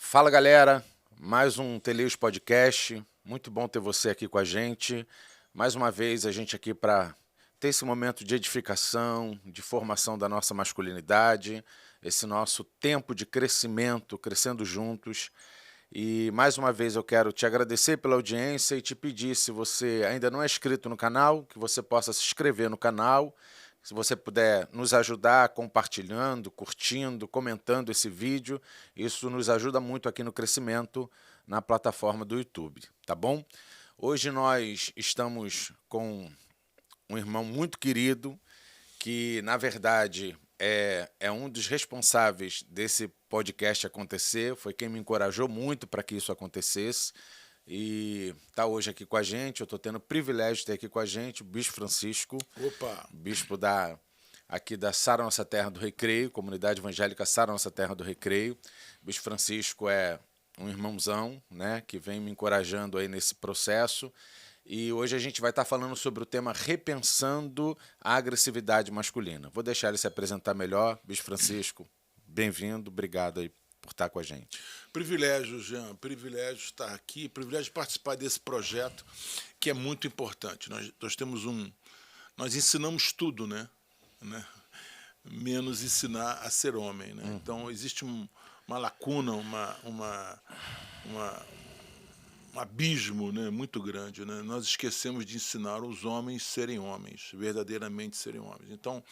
Fala, galera, mais um Teleus Podcast. Muito bom ter você aqui com a gente. Mais uma vez a gente aqui para ter esse momento de edificação, de formação da nossa masculinidade, esse nosso tempo de crescimento, crescendo juntos. E mais uma vez eu quero te agradecer pela audiência e te pedir, se você ainda não é inscrito no canal, que você possa se inscrever no canal. Se você puder nos ajudar compartilhando, curtindo, comentando esse vídeo, isso nos ajuda muito aqui no crescimento na plataforma do YouTube, tá bom? Hoje nós estamos com um irmão muito querido, que na verdade é um dos responsáveis desse podcast acontecer, foi quem me encorajou muito para que isso acontecesse. E está hoje aqui com a gente. Eu estou tendo o privilégio de ter aqui com a gente o Bispo Francisco. Opa! Bispo aqui da Sara Nossa Terra do Recreio, Comunidade Evangélica Sara Nossa Terra do Recreio. O Bispo Francisco é um irmãozão, né, que vem me encorajando aí nesse processo. E hoje a gente vai estar falando sobre o tema Repensando a Agressividade Masculina. Vou deixar ele se apresentar melhor. Bispo Francisco, bem-vindo, obrigado aí por estar com a gente. Privilégio, Jean, privilégio estar aqui, privilégio participar desse projeto que é muito importante. Nós temos nós ensinamos tudo, né? Menos ensinar a ser homem, né? Então existe uma lacuna, um abismo, né, muito grande, né? Nós esquecemos de ensinar os homens a serem homens, verdadeiramente serem homens. Então,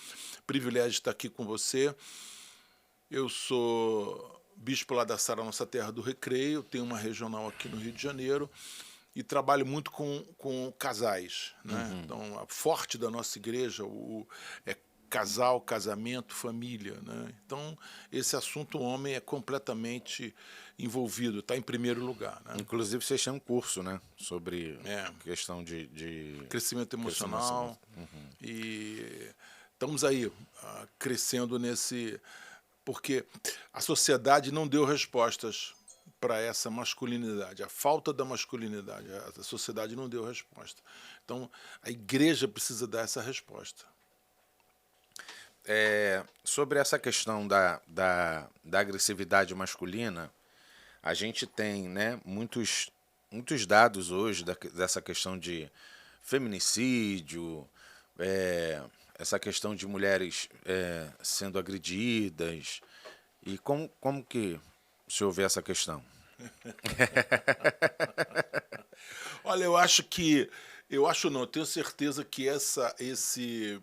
privilégio estar aqui com você. Eu sou bispo lá da Sara Nossa Terra do Recreio, tenho uma regional aqui no Rio de Janeiro e trabalho muito com casais, né? Então, a forte da nossa igreja é casal, casamento, família, né? Então, esse assunto o homem é completamente envolvido, está em primeiro lugar, né? Inclusive, vocês têm um curso, né, sobre questão de crescimento emocional. E estamos aí crescendo nesse... Porque a sociedade não deu respostas para essa masculinidade, a falta da masculinidade, a sociedade não deu resposta. Então, a igreja precisa dar essa resposta. Sobre essa questão da agressividade masculina, a gente tem, né, muitos dados hoje dessa questão de feminicídio, essa questão de mulheres sendo agredidas. E como que o senhor vê essa questão? Olha, eu tenho certeza que esse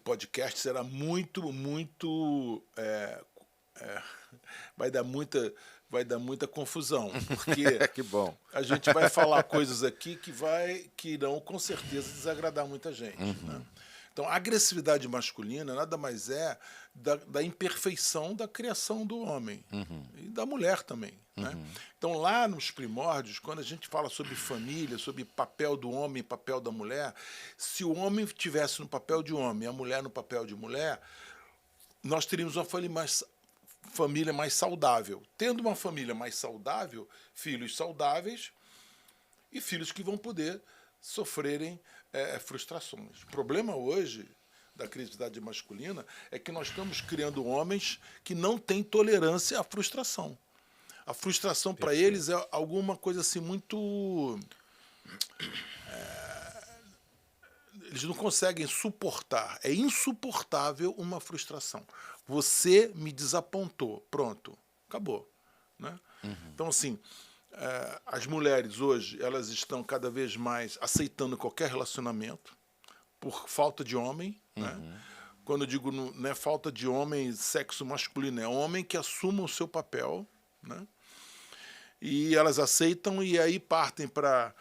podcast será muito vai dar muita confusão, porque Que bom. a gente vai falar coisas aqui que irão com certeza desagradar muita gente, né? Então, a agressividade masculina nada mais é da imperfeição da criação do homem e da mulher também, né? Então, lá nos primórdios, quando a gente fala sobre família, sobre papel do homem e papel da mulher, se o homem estivesse no papel de homem e a mulher no papel de mulher, nós teríamos uma família mais saudável. Tendo uma família mais saudável, filhos saudáveis e filhos que vão poder sofrerem frustrações. O problema hoje da agressividade masculina é que nós estamos criando homens que não têm tolerância à frustração. A frustração para eles é alguma coisa assim muito... eles não conseguem suportar. É insuportável uma frustração. Você me desapontou. Pronto. Acabou, né? Então, assim, as mulheres hoje, elas estão cada vez mais aceitando qualquer relacionamento por falta de homem, né? Quando eu digo não é falta de homem, sexo masculino, é homem que assuma o seu papel, né? E elas aceitam e aí partem para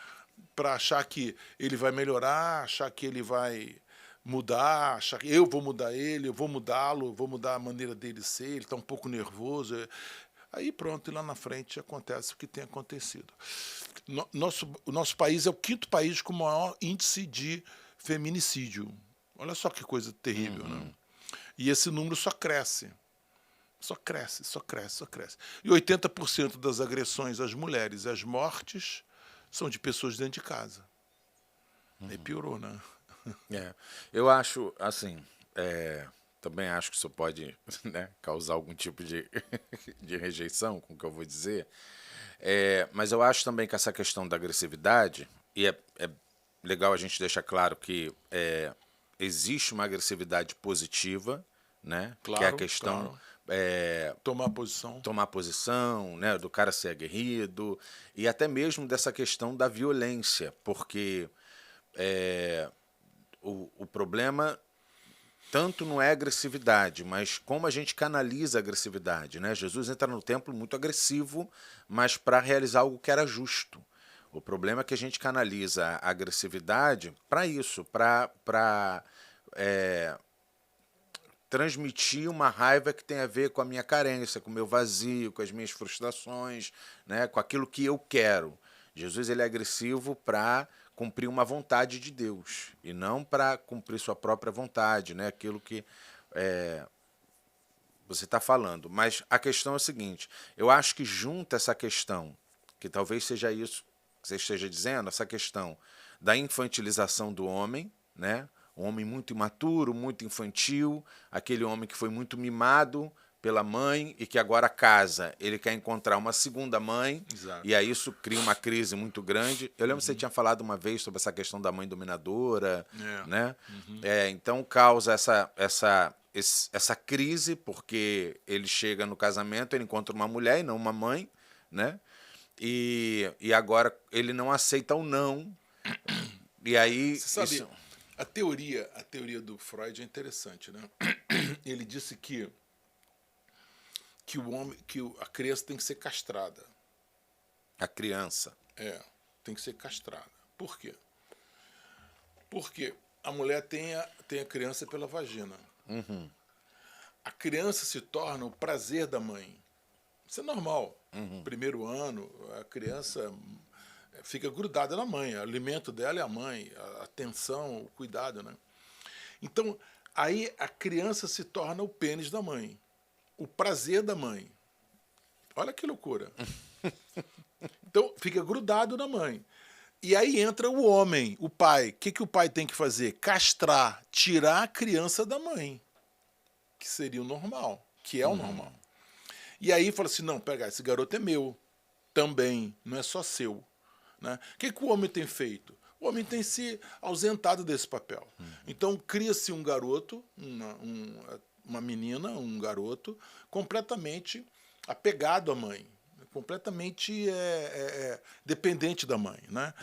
achar que ele vai melhorar, achar que ele vai mudar, achar que eu vou mudar ele, eu vou mudá-lo, vou mudar a maneira dele ser, ele está um pouco nervoso. Aí pronto, e lá na frente acontece o que tem acontecido. O nosso país é o 5º país com o maior índice de feminicídio. Olha só que coisa terrível, né? E esse número só cresce. Só cresce, só cresce, só cresce. E 80% das agressões às mulheres e às mortes são de pessoas dentro de casa. Aí piorou, né? Eu acho, assim, também acho que isso pode, né, causar algum tipo de, de rejeição com o que eu vou dizer. Mas eu acho também que essa questão da agressividade, e é legal a gente deixar claro que existe uma agressividade positiva, né, que é a Claro, questão claro. Tomar posição. tomar posição, né, do cara ser aguerrido, e até mesmo dessa questão da violência, porque o problema tanto não é agressividade, mas como a gente canaliza a agressividade, né? Jesus entra no templo muito agressivo, mas para realizar algo que era justo. O problema é que a gente canaliza a agressividade para isso, para transmitir uma raiva que tem a ver com a minha carência, com o meu vazio, com as minhas frustrações, né? Com aquilo que eu quero. Jesus ele é agressivo para cumprir uma vontade de Deus e não para cumprir sua própria vontade, né? Aquilo que você está falando. Mas a questão é a seguinte: eu acho que junta essa questão, que talvez seja isso que você esteja dizendo, essa questão da infantilização do homem, né? Um homem muito imaturo, muito infantil, aquele homem que foi muito mimado pela mãe e que agora casa, ele quer encontrar uma segunda mãe. Exato. E aí isso cria uma crise muito grande. Eu lembro que você tinha falado uma vez sobre essa questão da mãe dominadora, né? Então causa essa crise, porque ele chega no casamento, ele encontra uma mulher e não uma mãe, né? E agora ele não aceita o não. E aí Você sabe, isso... a teoria do Freud é interessante, né? Ele disse que o homem, a criança tem que ser castrada. A criança. Tem que ser castrada. Por quê? Porque a mulher tem a criança pela vagina. A criança se torna o prazer da mãe. Isso é normal. Primeiro ano, a criança fica grudada na mãe. O alimento dela é a mãe, a atenção, o cuidado, né? Então, aí a criança se torna o pênis da mãe. O prazer da mãe. Olha que loucura. Então, fica grudado na mãe. E aí entra o homem, o pai. O que o pai tem que fazer? Castrar, tirar a criança da mãe. Que seria o normal, que é o normal. E aí fala assim, não, pega, esse garoto é meu também, não é só seu. Né? O que o homem tem feito? O homem tem se ausentado desse papel. Então cria-se um garoto, uma menina, um garoto, completamente apegado à mãe, completamente dependente da mãe. Né?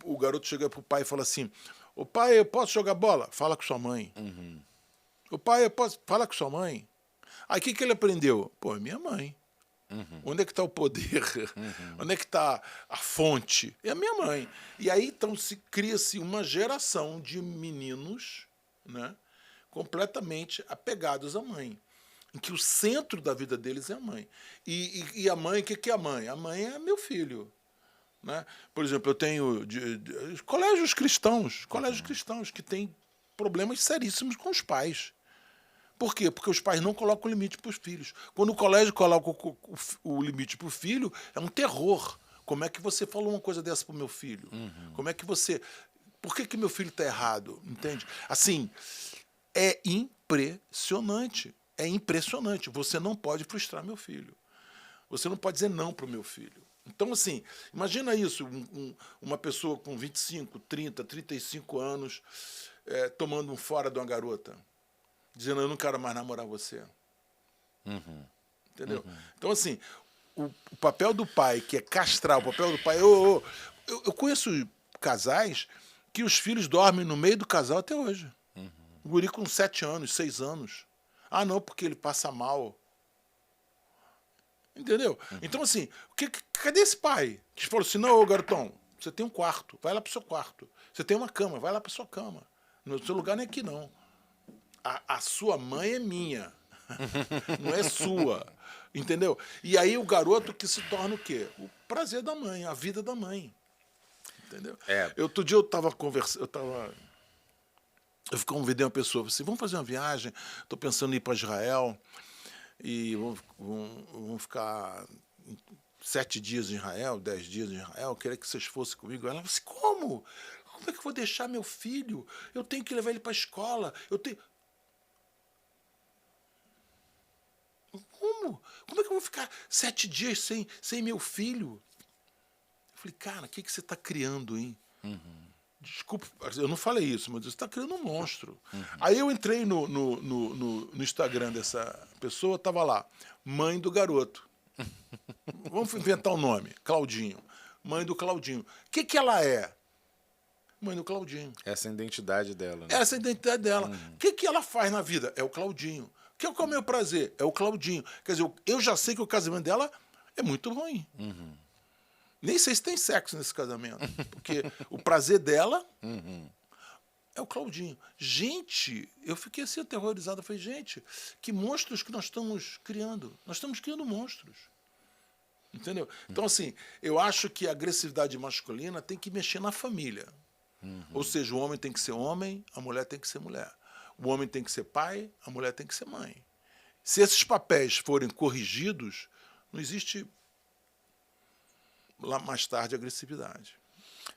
O garoto chega para o pai e fala assim, ô pai, eu posso jogar bola? Fala com sua mãe. O pai, eu posso falar com sua mãe? Aí o que ele aprendeu? Pô, é minha mãe. Onde é que está o poder? Onde é que está a fonte? É a minha mãe. E aí então cria-se uma geração de meninos, né, completamente apegados à mãe, em que o centro da vida deles é a mãe. E a mãe, o que é a mãe? A mãe é meu filho. Né? Por exemplo, eu tenho colégios cristãos que têm problemas seríssimos com os pais. Por quê? Porque os pais não colocam limite para os filhos. Quando o colégio coloca o limite para o filho, é um terror. Como é que você falou uma coisa dessa para o meu filho? Como é que você... Por que meu filho está errado? Entende? Assim, é impressionante. É impressionante. Você não pode frustrar meu filho. Você não pode dizer não para o meu filho. Então, assim, imagina isso, uma pessoa com 25, 30, 35 anos tomando um fora de uma garota, dizendo, eu não quero mais namorar você. Entendeu? Então, assim, o papel do pai, que é castrar, o papel do pai... Eu conheço casais que os filhos dormem no meio do casal até hoje. O guri com 7 anos, 6 anos. Ah, não, porque ele passa mal. Entendeu? Então, assim, cadê esse pai? Que falou assim, não, ô garotão, você tem um quarto, vai lá pro seu quarto. Você tem uma cama, vai lá pra sua cama. No seu lugar não é aqui, não. A sua mãe é minha. Não é sua. Entendeu? E aí o garoto que se torna o quê? O prazer da mãe, a vida da mãe. Entendeu? Outro dia eu tava conversando, eu convidei uma pessoa, assim, vamos fazer uma viagem, estou pensando em ir para Israel e vamos ficar 7 dias em Israel, 10 dias em Israel, eu queria que vocês fossem comigo. Ela falou assim, como? Como é que eu vou deixar meu filho? Eu tenho que levar ele para a escola. como? Como é que eu vou ficar 7 dias sem meu filho? Eu falei, cara, o que você está criando, hein? Desculpa, eu não falei isso, mas você está criando um monstro. Aí eu entrei no Instagram dessa pessoa, tava lá, mãe do garoto. Vamos inventar um nome, Claudinho. Mãe do Claudinho. O que ela é? Mãe do Claudinho. Essa é a identidade dela, né? Essa é a identidade dela. O que ela faz na vida? É o Claudinho. Qual é o meu prazer? É o Claudinho. Quer dizer, eu já sei que o casamento dela é muito ruim. Nem sei se tem sexo nesse casamento. Porque o prazer dela é o Claudinho. Gente, eu fiquei assim aterrorizado. Eu falei, gente, que monstros que nós estamos criando. Nós estamos criando monstros. Entendeu? Então, assim, eu acho que a agressividade masculina tem que mexer na família. Ou seja, o homem tem que ser homem, a mulher tem que ser mulher. O homem tem que ser pai, a mulher tem que ser mãe. Se esses papéis forem corrigidos, não existe lá mais tarde agressividade.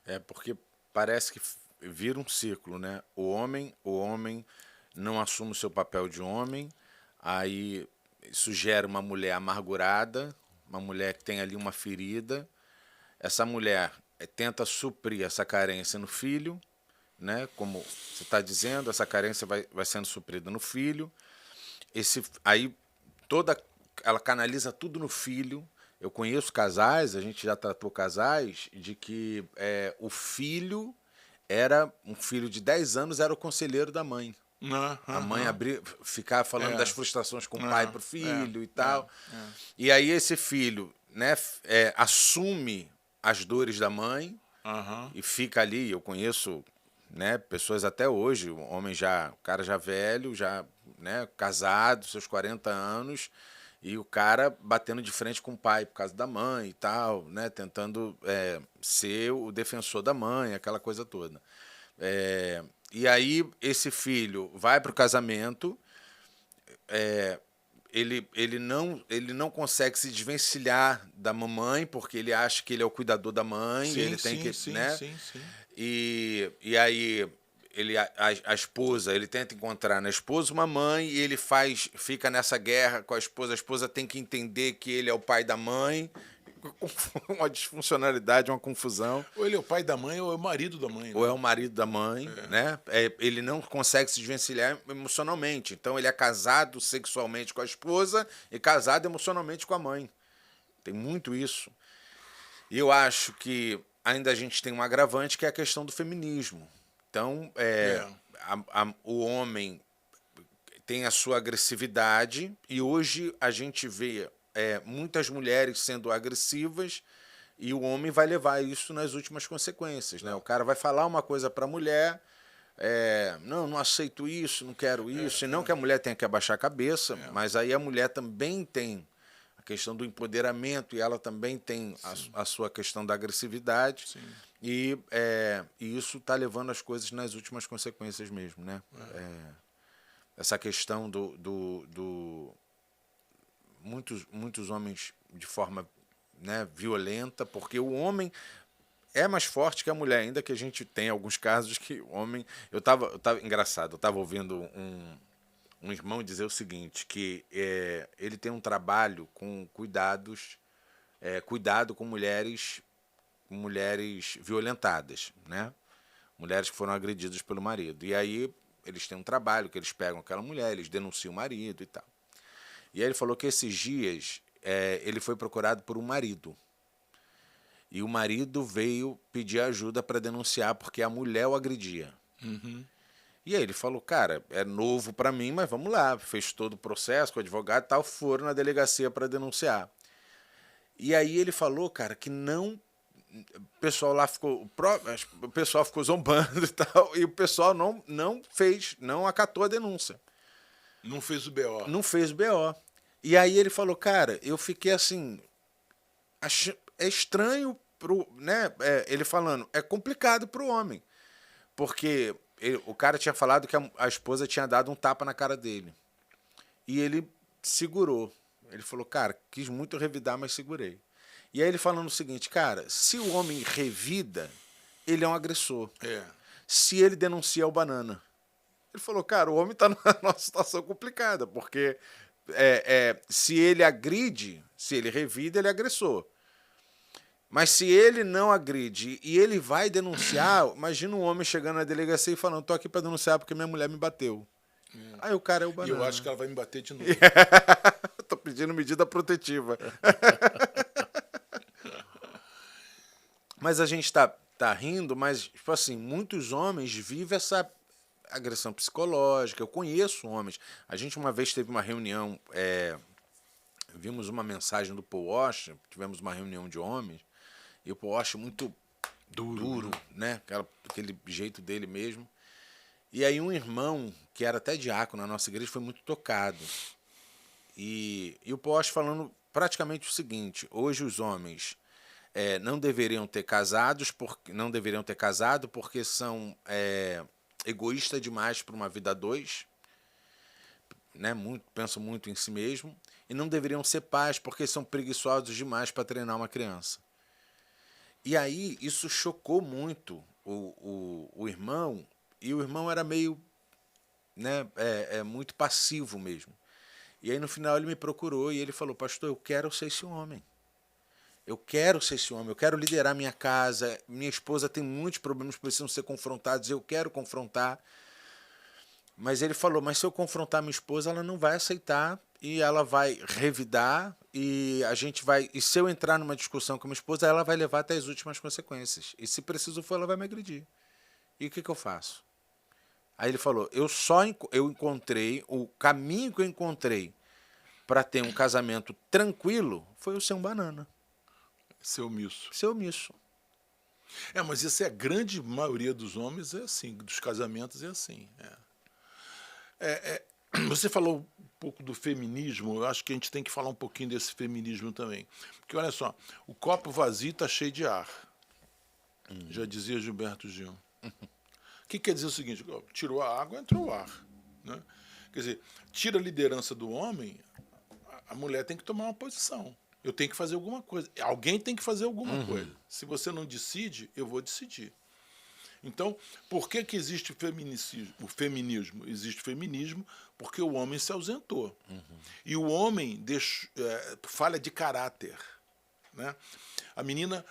É porque parece que vira um ciclo, né? O homem não assume o seu papel de homem, aí isso gera uma mulher amargurada, uma mulher que tem ali uma ferida. Essa mulher tenta suprir essa carência no filho, né? Como você está dizendo, essa carência vai sendo suprida no filho. Aí ela canaliza tudo no filho. Eu conheço casais, a gente já tratou casais, de que o filho era um filho de 10 anos, era o conselheiro da mãe. A mãe ficava falando das frustrações com o pai pro filho e tal. E aí esse filho, né, assume as dores da mãe e fica ali. Eu conheço, né, pessoas até hoje, o cara já velho, já, né, casado, seus 40 anos, e o cara batendo de frente com o pai por causa da mãe e tal, né, tentando ser o defensor da mãe, aquela coisa toda. E aí esse filho vai para o casamento, ele não consegue se desvencilhar da mamãe, porque ele acha que ele é o cuidador da mãe, né? Sim. E aí a esposa, ele tenta encontrar na esposa uma mãe, e ele fica nessa guerra com a esposa tem que entender que ele é o pai da mãe, uma disfuncionalidade, uma confusão. Ou ele é o pai da mãe ou é o marido da mãe. Né? Ou é o marido da mãe, né? Ele não consegue se desvencilhar emocionalmente. Então ele é casado sexualmente com a esposa e casado emocionalmente com a mãe. Tem muito isso. E eu acho que ainda a gente tem um agravante, que é a questão do feminismo. Então, o homem tem a sua agressividade, e hoje a gente vê muitas mulheres sendo agressivas, e o homem vai levar isso nas últimas consequências, né? O cara vai falar uma coisa para a mulher, não aceito isso, não quero isso, e não que a mulher tenha que abaixar a cabeça, mas aí a mulher também tem a questão do empoderamento, e ela também tem a sua questão da agressividade. Sim. E isso está levando as coisas nas últimas consequências mesmo, né? Essa questão muitos homens de forma, né, violenta, porque o homem é mais forte que a mulher, ainda que a gente tenha alguns casos que o homem... Engraçado, eu estava ouvindo um irmão dizer o seguinte, que ele tem um trabalho com cuidado com mulheres violentadas, né? Mulheres que foram agredidas pelo marido. E aí eles têm um trabalho que eles pegam aquela mulher, eles denunciam o marido e tal. E aí ele falou que esses dias ele foi procurado por um marido. E o marido veio pedir ajuda para denunciar porque a mulher o agredia. E aí ele falou, cara, é novo para mim, mas vamos lá. Fez todo o processo com o advogado e tal, foram na delegacia para denunciar. E aí ele falou, cara, que não... O pessoal lá ficou zombando e tal, e o pessoal não acatou a denúncia. Não fez o BO. Não fez o BO. E aí ele falou, cara, eu fiquei assim, é estranho né? Ele falando, é complicado pro homem, porque o cara tinha falado que a esposa tinha dado um tapa na cara dele. E ele segurou. Ele falou, cara, quis muito revidar, mas segurei. E aí ele falando o seguinte, cara, se o homem revida, ele é um agressor. Se ele denuncia, é o banana. Ele falou, cara, o homem está numa situação complicada, porque se ele agride, se ele revida, ele é agressor. Mas se ele não agride e ele vai denunciar, imagina um homem chegando na delegacia e falando, tô aqui para denunciar porque minha mulher me bateu. Aí o cara é o E banana. eu acho que ela vai me bater de novo. Tô pedindo medida protetiva. Mas a gente tá rindo, mas, tipo assim, muitos homens vivem essa agressão psicológica. Eu conheço homens. A gente uma vez teve uma reunião, vimos uma mensagem do Paul Washer, tivemos uma reunião de homens, e o Paul Washer muito duro, né? Aquele jeito dele mesmo. E aí um irmão, que era até diácono na nossa igreja, foi muito tocado. E o Paul Washer falando praticamente o seguinte: hoje os homens não deveriam ter não deveriam ter casado porque são egoístas demais para uma vida a dois, né? Pensam muito em si mesmo, e não deveriam ser pais porque são preguiçosos demais para treinar uma criança. E aí isso chocou muito o irmão, e o irmão era meio, né, muito passivo mesmo. E aí no final ele me procurou e ele falou: pastor, eu quero ser esse homem. Eu quero ser esse homem, eu quero liderar minha casa, minha esposa tem muitos problemas que precisam ser confrontados, eu quero confrontar. Mas ele falou, mas se eu confrontar minha esposa, ela não vai aceitar e ela vai revidar e e se eu entrar numa discussão com minha esposa, ela vai levar até as últimas consequências. E se preciso for, ela vai me agredir. E o que eu faço? Aí ele falou, eu encontrei, o caminho que eu encontrei para ter um casamento tranquilo foi o ser um banana. Ser omisso. Ser omisso. Mas isso a grande maioria dos homens é assim, dos casamentos é assim. Você falou um pouco do feminismo, eu acho que a gente tem que falar um pouquinho desse feminismo também. Porque olha só, o copo vazio está cheio de ar. Já dizia Gilberto Gil. O que quer dizer o seguinte? Tirou a água, entrou o ar. Né? Quer dizer, tira a liderança do homem, a mulher tem que tomar uma posição. Eu tenho que fazer alguma coisa. Alguém tem que fazer alguma coisa. Se você não decide, eu vou decidir. Então, por que existe o feminismo? Existe feminismo porque o homem se ausentou. E o homem falha de caráter. Né? A menina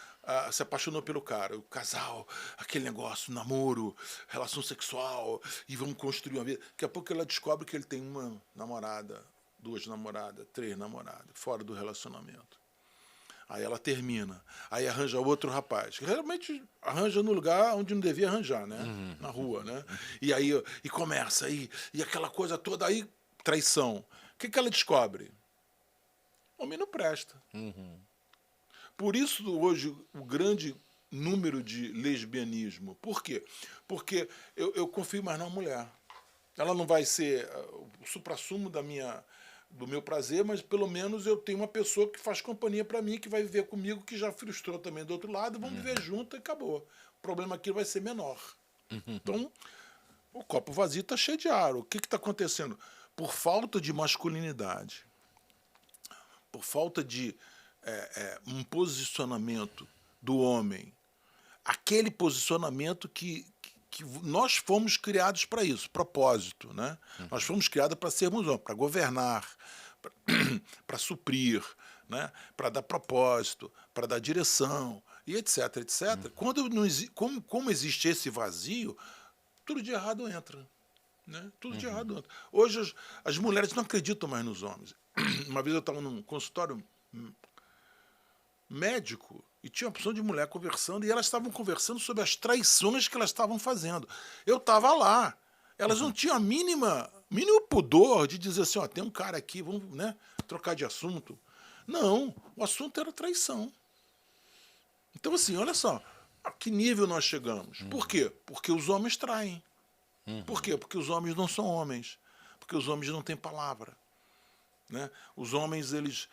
se apaixonou pelo cara, o casal, aquele negócio, namoro, relação sexual, e vamos construir uma vida. Daqui a pouco ela descobre que ele tem uma namorada, 2 namoradas, 3 namoradas, fora do relacionamento. Aí ela termina. Aí arranja outro rapaz. Que realmente arranja no lugar onde não devia arranjar, né? Na rua, né? E aí começa, e aquela coisa toda, aí traição. O que ela descobre? O homem não presta. Por isso, hoje, o grande número de lesbianismo. Por quê? Porque eu confio mais na mulher. Ela não vai ser o suprassumo do meu prazer, mas pelo menos eu tenho uma pessoa que faz companhia para mim, que vai viver comigo, que já frustrou também do outro lado, vamos viver junto e acabou. O problema aqui vai ser menor. Então, o copo vazio está cheio de ar. O que está acontecendo? Por falta de masculinidade, por falta de um posicionamento do homem, aquele posicionamento que nós fomos criados para isso, propósito, né? Nós fomos criados para sermos homens, para governar, para suprir, né? Para dar propósito, para dar direção, e etc, etc. Como existe esse vazio, tudo de errado entra. Né? Tudo de errado entra. Hoje as mulheres não acreditam mais nos homens. Uma vez eu estava num consultório médico e tinha uma opção de mulher conversando e elas estavam conversando sobre as traições que elas estavam fazendo. Eu estava lá. Elas não tinham mínimo pudor de dizer assim, tem um cara aqui, vamos, né, trocar de assunto. Não, o assunto era traição. Então, assim, olha só, a que nível nós chegamos. Por quê? Porque os homens traem. Por quê? Porque os homens não são homens. Porque os homens não têm palavra. Né? Os homens, eles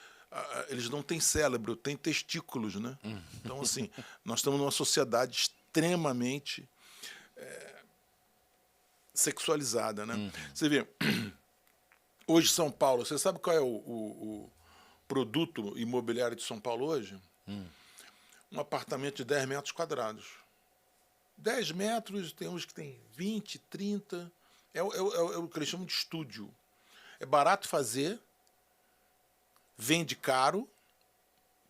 não têm cérebro, têm testículos, né? Então, assim, nós estamos numa sociedade extremamente sexualizada, né? Você vê, hoje São Paulo, você sabe qual é o produto imobiliário de São Paulo hoje? Um apartamento de 10 metros quadrados. 10 metros, tem uns que tem 20, 30. É o que eles chamam de estúdio. É barato fazer, vende caro,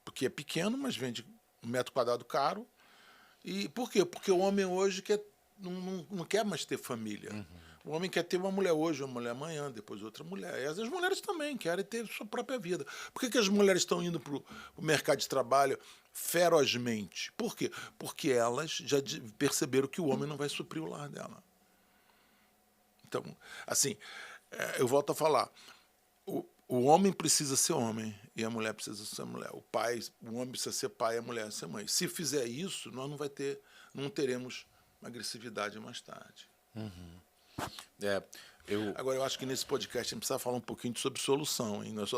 porque é pequeno, mas vende 1 metro quadrado caro. E por quê? Porque o homem hoje não quer mais ter família. O homem quer ter uma mulher hoje, uma mulher amanhã, depois outra mulher. E as mulheres também querem ter sua própria vida. Por que as mulheres estão indo para o mercado de trabalho ferozmente? Por quê? Porque elas já perceberam que o homem não vai suprir o lar dela. Então, assim, eu volto a falar. O homem precisa ser homem e a mulher precisa ser mulher. O homem precisa ser pai e a mulher ser mãe. Se fizer isso, nós não teremos agressividade mais tarde. Agora, eu acho que nesse podcast a gente precisa falar um pouquinho sobre solução, hein? Nós só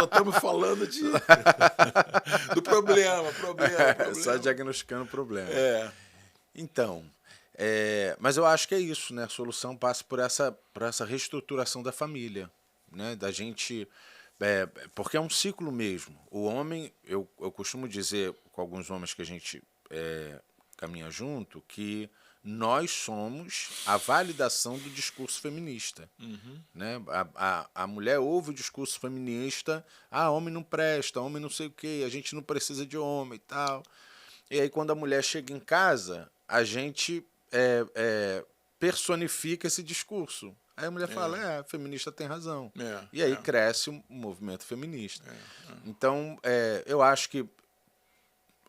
estamos falando do problema. Só diagnosticando o problema. Então, mas eu acho que é isso, né? A solução passa por essa reestruturação da família, né? Da gente, porque é um ciclo mesmo. O homem, eu costumo dizer com alguns homens que a gente caminha junto, que nós somos a validação do discurso feminista. Né? A mulher ouve o discurso feminista, homem não presta, homem não sei o quê, a gente não precisa de homem e tal. E aí quando a mulher chega em casa, a gente personifica esse discurso. Aí a mulher fala, a feminista tem razão. E aí cresce um movimento feminista. Então, eu acho que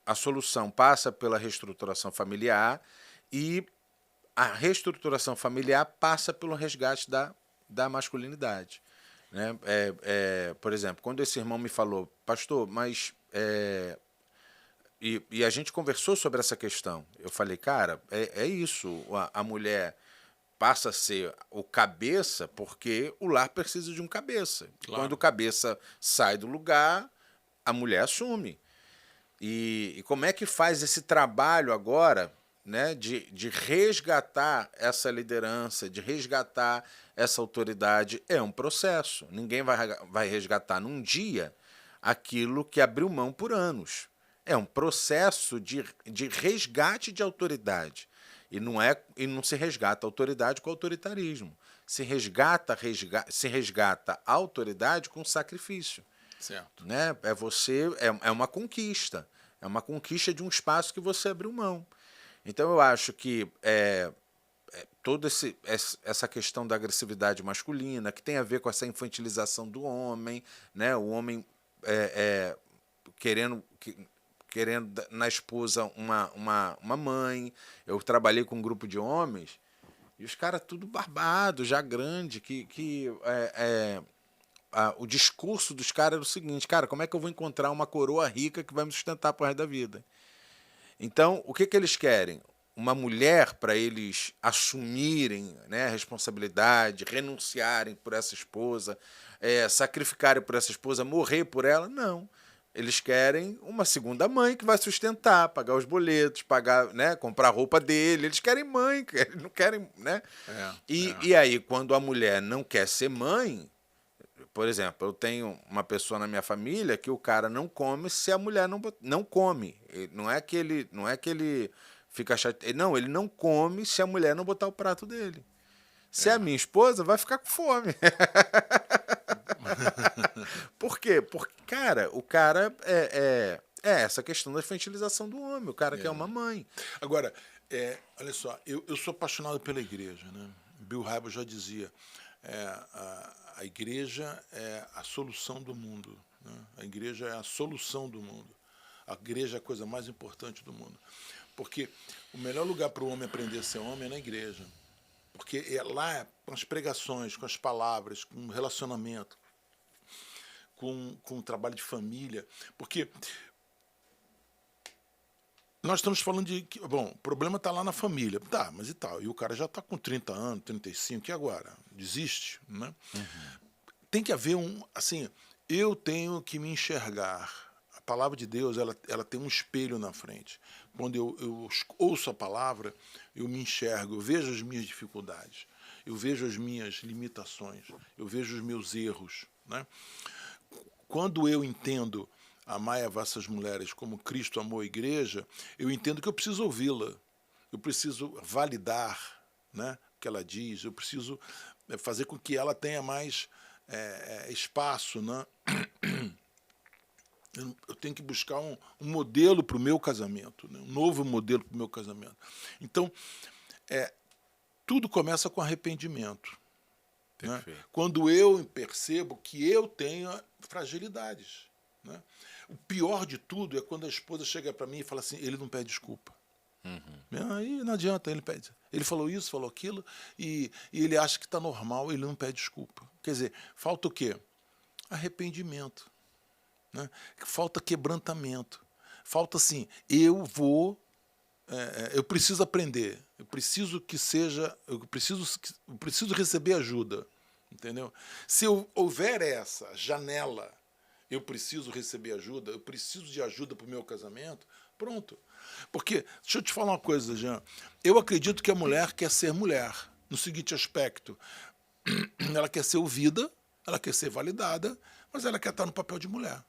a solução passa pela reestruturação familiar e a reestruturação familiar passa pelo resgate da masculinidade. Né? Por exemplo, quando esse irmão me falou, pastor, mas... E a gente conversou sobre essa questão. Eu falei, cara, é isso. A mulher passa a ser o cabeça porque o lar precisa de um cabeça. Claro. Quando o cabeça sai do lugar, a mulher assume. E como é que faz esse trabalho agora, né, de resgatar essa liderança, de resgatar essa autoridade? É um processo. Ninguém vai resgatar num dia aquilo que abriu mão por anos. É um processo de resgate de autoridade. E não se resgata a autoridade com autoritarismo. Se resgata a autoridade com sacrifício. Certo. Né? É uma conquista. É uma conquista de um espaço que você abriu mão. Então, eu acho que toda essa questão da agressividade masculina, que tem a ver com essa infantilização do homem, né? O homem querendo na esposa uma mãe. Eu trabalhei com um grupo de homens e os caras tudo barbado, já grande, o discurso dos caras era o seguinte, cara, como é que eu vou encontrar uma coroa rica que vai me sustentar pro resto da vida? Então, o que eles querem? Uma mulher para eles assumirem, né, a responsabilidade, renunciarem por essa esposa, sacrificarem por essa esposa, morrer por ela? Não. Eles querem uma segunda mãe que vai sustentar, pagar os boletos, pagar, né, comprar a roupa dele. Eles querem mãe, eles não querem, né? E aí, quando a mulher não quer ser mãe, por exemplo, eu tenho uma pessoa na minha família que o cara não come se a mulher não come. Não é que ele fica chateado. Não, ele não come se a mulher não botar o prato dele. Se é a minha esposa, vai ficar com fome. Por quê? Porque, cara, o cara é essa questão da infantilização do homem. O cara quer uma mãe. Agora, olha só, eu sou apaixonado pela igreja, né? Bill Hybels já dizia, a igreja é a solução do mundo. Né? A igreja é a solução do mundo. A igreja é a coisa mais importante do mundo. Porque o melhor lugar para o homem aprender a ser homem é na igreja. Porque lá, com as pregações, com as palavras, com o relacionamento, com o trabalho de família. Porque nós estamos falando de... Bom, o problema está lá na família. Tá, mas e tal? E o cara já está com 30 anos, 35, e agora? Desiste? Né? Tem que haver assim, eu tenho que me enxergar. A palavra de Deus, ela tem um espelho na frente. Quando eu ouço a palavra, eu me enxergo, eu vejo as minhas dificuldades, eu vejo as minhas limitações, eu vejo os meus erros. Né? Quando eu entendo amai a vossas mulheres como Cristo amou a igreja, eu entendo que eu preciso ouvi-la, eu preciso validar, né, o que ela diz, eu preciso fazer com que ela tenha mais espaço, né? Eu tenho que buscar um modelo para o meu casamento, né? Um novo modelo para o meu casamento. Então, tudo começa com arrependimento. Né? Quando eu percebo que eu tenho fragilidades. Né? O pior de tudo é quando a esposa chega para mim e fala assim, ele não pede desculpa. Aí não adianta, ele pede. Ele falou isso, falou aquilo, e ele acha que está normal, ele não pede desculpa. Quer dizer, falta o quê? Arrependimento. Né? Falta quebrantamento. Falta assim, eu preciso aprender, eu preciso receber ajuda. Entendeu? Se houver essa janela, eu preciso receber ajuda, eu preciso de ajuda para o meu casamento, pronto. Porque, deixa eu te falar uma coisa, Jean, eu acredito que a mulher quer ser mulher, no seguinte aspecto, ela quer ser ouvida, ela quer ser validada, mas ela quer estar no papel de mulher.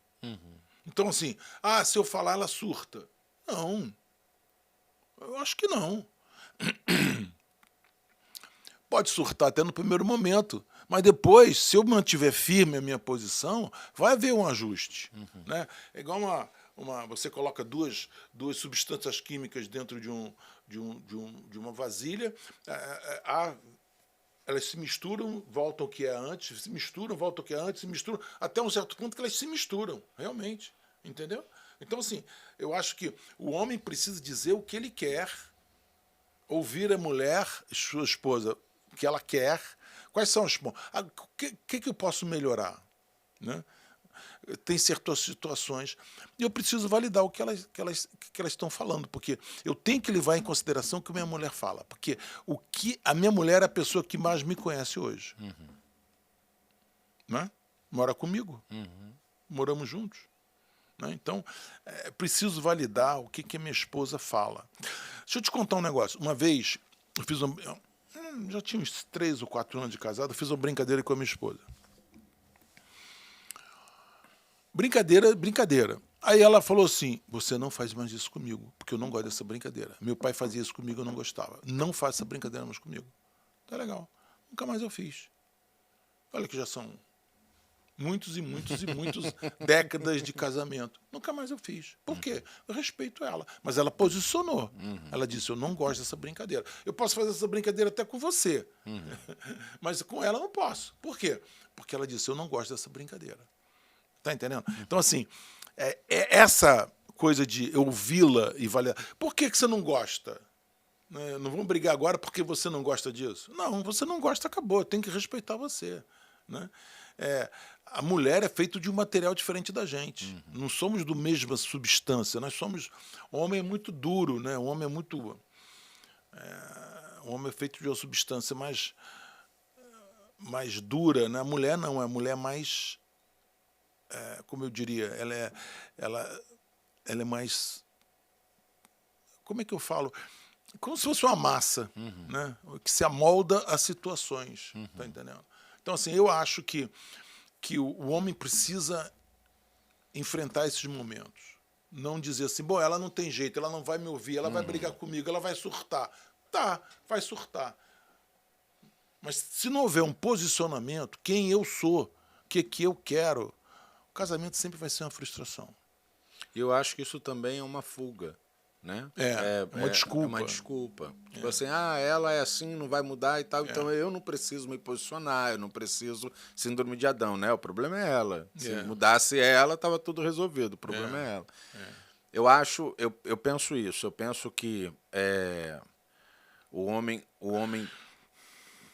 Então, assim, se eu falar, ela surta. Não, eu acho que não. Pode surtar até no primeiro momento, mas depois, se eu mantiver firme a minha posição, vai haver um ajuste. Né? É igual você coloca duas substâncias químicas dentro de uma vasilha, elas se misturam, voltam ao que é antes, se misturam, voltam ao que é antes, se misturam, até um certo ponto que elas se misturam, realmente. Entendeu? Então, assim, eu acho que o homem precisa dizer o que ele quer, ouvir a mulher, sua esposa, o que ela quer, quais são os pontos. O que eu posso melhorar? Né? Tem certas situações. E eu preciso validar o que elas estão falando, porque eu tenho que levar em consideração o que a minha mulher fala. Porque a minha mulher é a pessoa que mais me conhece hoje. Né? Mora comigo. Moramos juntos. Né? Então, preciso validar o que a minha esposa fala. Deixa eu te contar um negócio. Uma vez, eu fiz já tinha uns 3 ou 4 anos de casado, eu fiz uma brincadeira com a minha esposa. Brincadeira. Aí ela falou assim, você não faz mais isso comigo, porque eu não gosto dessa brincadeira. Meu pai fazia isso comigo, eu não gostava. Não faça essa brincadeira mais comigo. Tá legal. Nunca mais eu fiz. Olha que já são muitos décadas de casamento. Nunca mais eu fiz. Por quê? Eu respeito ela. Mas ela posicionou. Ela disse, eu não gosto dessa brincadeira. Eu posso fazer essa brincadeira até com você. Mas com ela eu não posso. Por quê? Porque ela disse, eu não gosto dessa brincadeira. Tá entendendo? Então, assim, essa coisa de ouvi-la e validar. Por que você não gosta? Não vamos brigar agora porque você não gosta disso? Não, você não gosta, acabou. Tem que respeitar você. Né? A mulher é feita de um material diferente da gente. Não somos do mesma substância. Nós somos... O homem é muito duro, né? O homem é muito... o homem é feito de uma substância mais dura. Né? A mulher não. A mulher é mais... como eu diria? Ela é mais... Como é que eu falo? Como se fosse uma massa, né? Que se amolda a situações. Tá entendendo? Então, assim, eu acho que o homem precisa enfrentar esses momentos. Não dizer assim, bom, ela não tem jeito, ela não vai me ouvir, ela vai brigar comigo, ela vai surtar. Tá, vai surtar. Mas se não houver um posicionamento, quem eu sou, o que eu quero, o casamento sempre vai ser uma frustração. Eu acho que isso também é uma fuga. Né? Uma desculpa. É uma desculpa. Tipo assim, ela é assim, não vai mudar e tal, então eu não preciso me posicionar, eu não preciso síndrome de Adão, né? O problema é ela. Se mudasse ela, estava tudo resolvido, o problema é ela. Eu penso isso, eu penso que o homem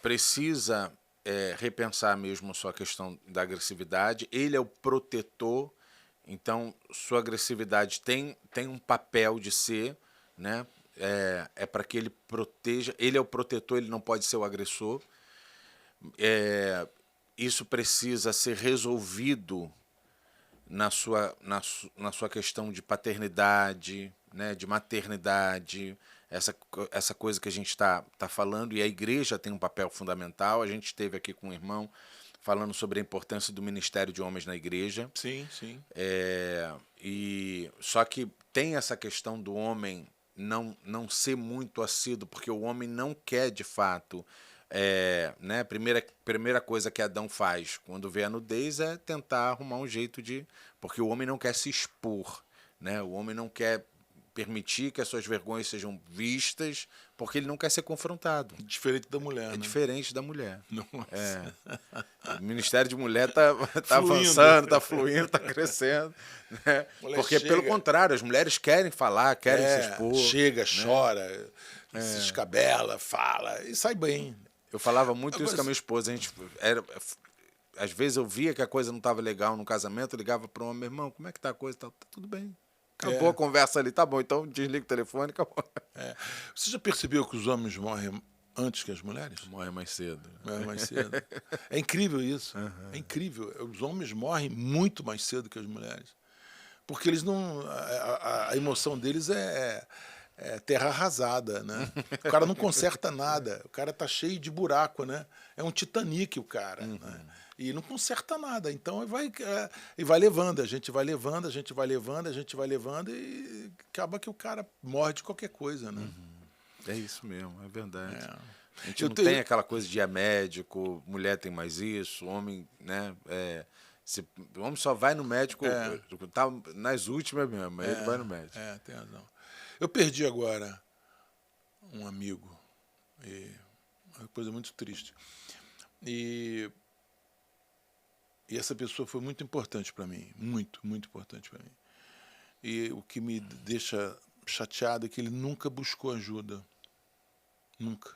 precisa repensar mesmo a sua questão da agressividade, ele é o protetor. Então, sua agressividade tem um papel de ser, né? Para que ele proteja. Ele é o protetor, ele não pode ser o agressor. Isso precisa ser resolvido na sua questão de paternidade, né? De maternidade, essa coisa que a gente está falando. E a igreja tem um papel fundamental. A gente esteve aqui com um irmão falando sobre a importância do ministério de homens na igreja. Sim, sim. Só que tem essa questão do homem não ser muito assíduo, porque o homem não quer, de fato, Né, primeira coisa que Adão faz quando vê a nudez é tentar arrumar um jeito de... Porque o homem não quer se expor, né? O homem não quer permitir que as suas vergonhas sejam vistas, porque ele não quer ser confrontado. Diferente da mulher, né? Diferente da mulher. Nossa. O Ministério de Mulher tá Fluindo. avançando, tá fluindo, tá crescendo. Né? Mulher Porque, chega. pelo contrário, as mulheres querem falar, querem se expor. Chega, chora, se escabela, fala e sai bem. Eu falava muito Agora, isso com a minha esposa. Às vezes eu via que a coisa não estava legal no casamento, eu ligava para o homem, meu irmão, como é que tá a coisa? Tá tudo bem. Acabou a conversa ali, tá bom, então desliga o telefone, acabou. Você já percebeu que os homens morrem antes que as mulheres? Morre mais cedo. Morrem mais cedo. É incrível isso. É incrível. Os homens morrem muito mais cedo que as mulheres. Porque eles não. A emoção deles é terra arrasada, né? O cara não conserta nada. O cara tá cheio de buraco, né? É um Titanic o cara. Né? E não conserta nada. Então vai levando, a gente vai levando, a gente vai levando, a gente vai levando e acaba que o cara morre de qualquer coisa, né? É isso mesmo, é verdade. A gente Eu não tenho- tem aquela coisa de ir a médico, mulher tem mais isso, homem, né? O homem só vai no médico, tá nas últimas mesmo, ele vai no médico. Tem razão. Eu perdi agora um amigo. E uma coisa muito triste. E essa pessoa foi muito importante para mim. Muito, muito importante para mim. E o que me deixa chateado é que ele nunca buscou ajuda. Nunca.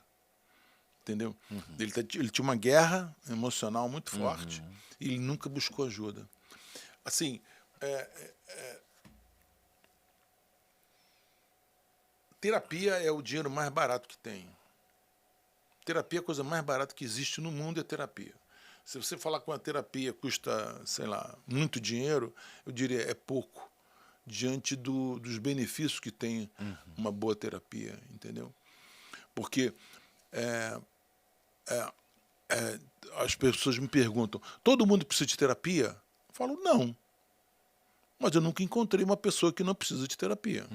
Entendeu? Ele tinha uma guerra emocional muito forte e ele nunca buscou ajuda. Assim, terapia é o dinheiro mais barato que tem. Terapia é a coisa mais barata que existe no mundo, é terapia. Se você falar que uma terapia custa, sei lá, muito dinheiro, eu diria é pouco diante dos benefícios que tem uma boa terapia, entendeu? Porque as pessoas me perguntam, todo mundo precisa de terapia? Eu falo, não. Mas eu nunca encontrei uma pessoa que não precisa de terapia.